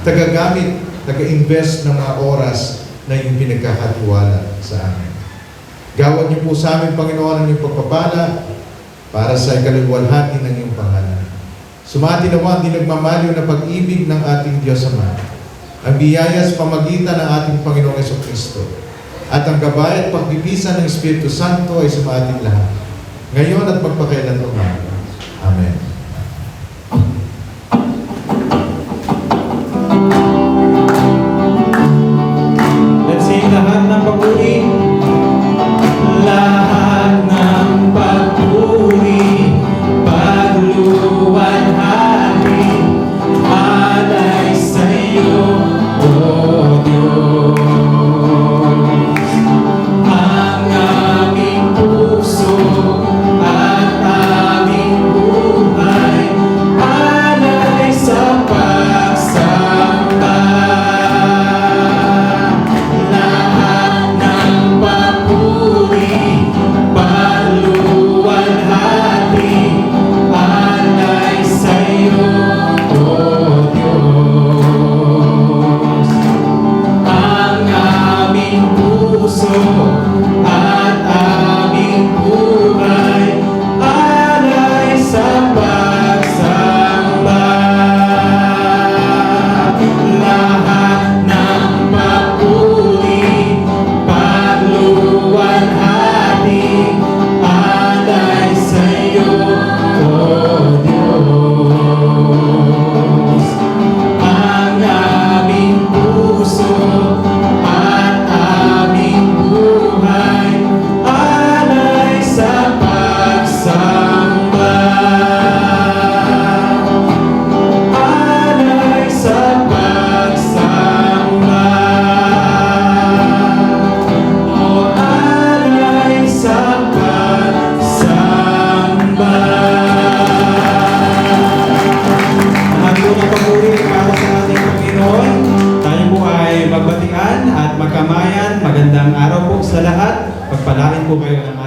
tagagamit, taga-invest ng mga oras na yung pinagkakatiwala sa amin. Gawad niyo po sa amin, Panginoon, ang iyong pagpapala para sa ikaluwalhati ng iyong pangalan. Sumati naman din nagmamaliw na pag-ibig ng ating Diyos Ama, ang biyaya sa pamagitan ng ating Panginoong Jesucristo, at ang gabay at pagbibisan ng Espiritu Santo ay sa ating lahat, ngayon at magpakailanman. Amen. Let's sing lahat ng papuri. Lahat ng papuri, pagluwalhati, alay sa iyo, O Diyos. Ang aming puso at aming buhay, alay sa pagsamba. Lahat ng papuri, paluwalhati, alay sa iyo, O Diyos. Ang aming puso at aming buhay, alay sa pagsamba. Lahat ng papuri, paluwalhati, alay sa iyo, O Diyos. Ang aming puso at aming buhay, kamayan, magandang araw po sa lahat. Pagpalain po kayo ng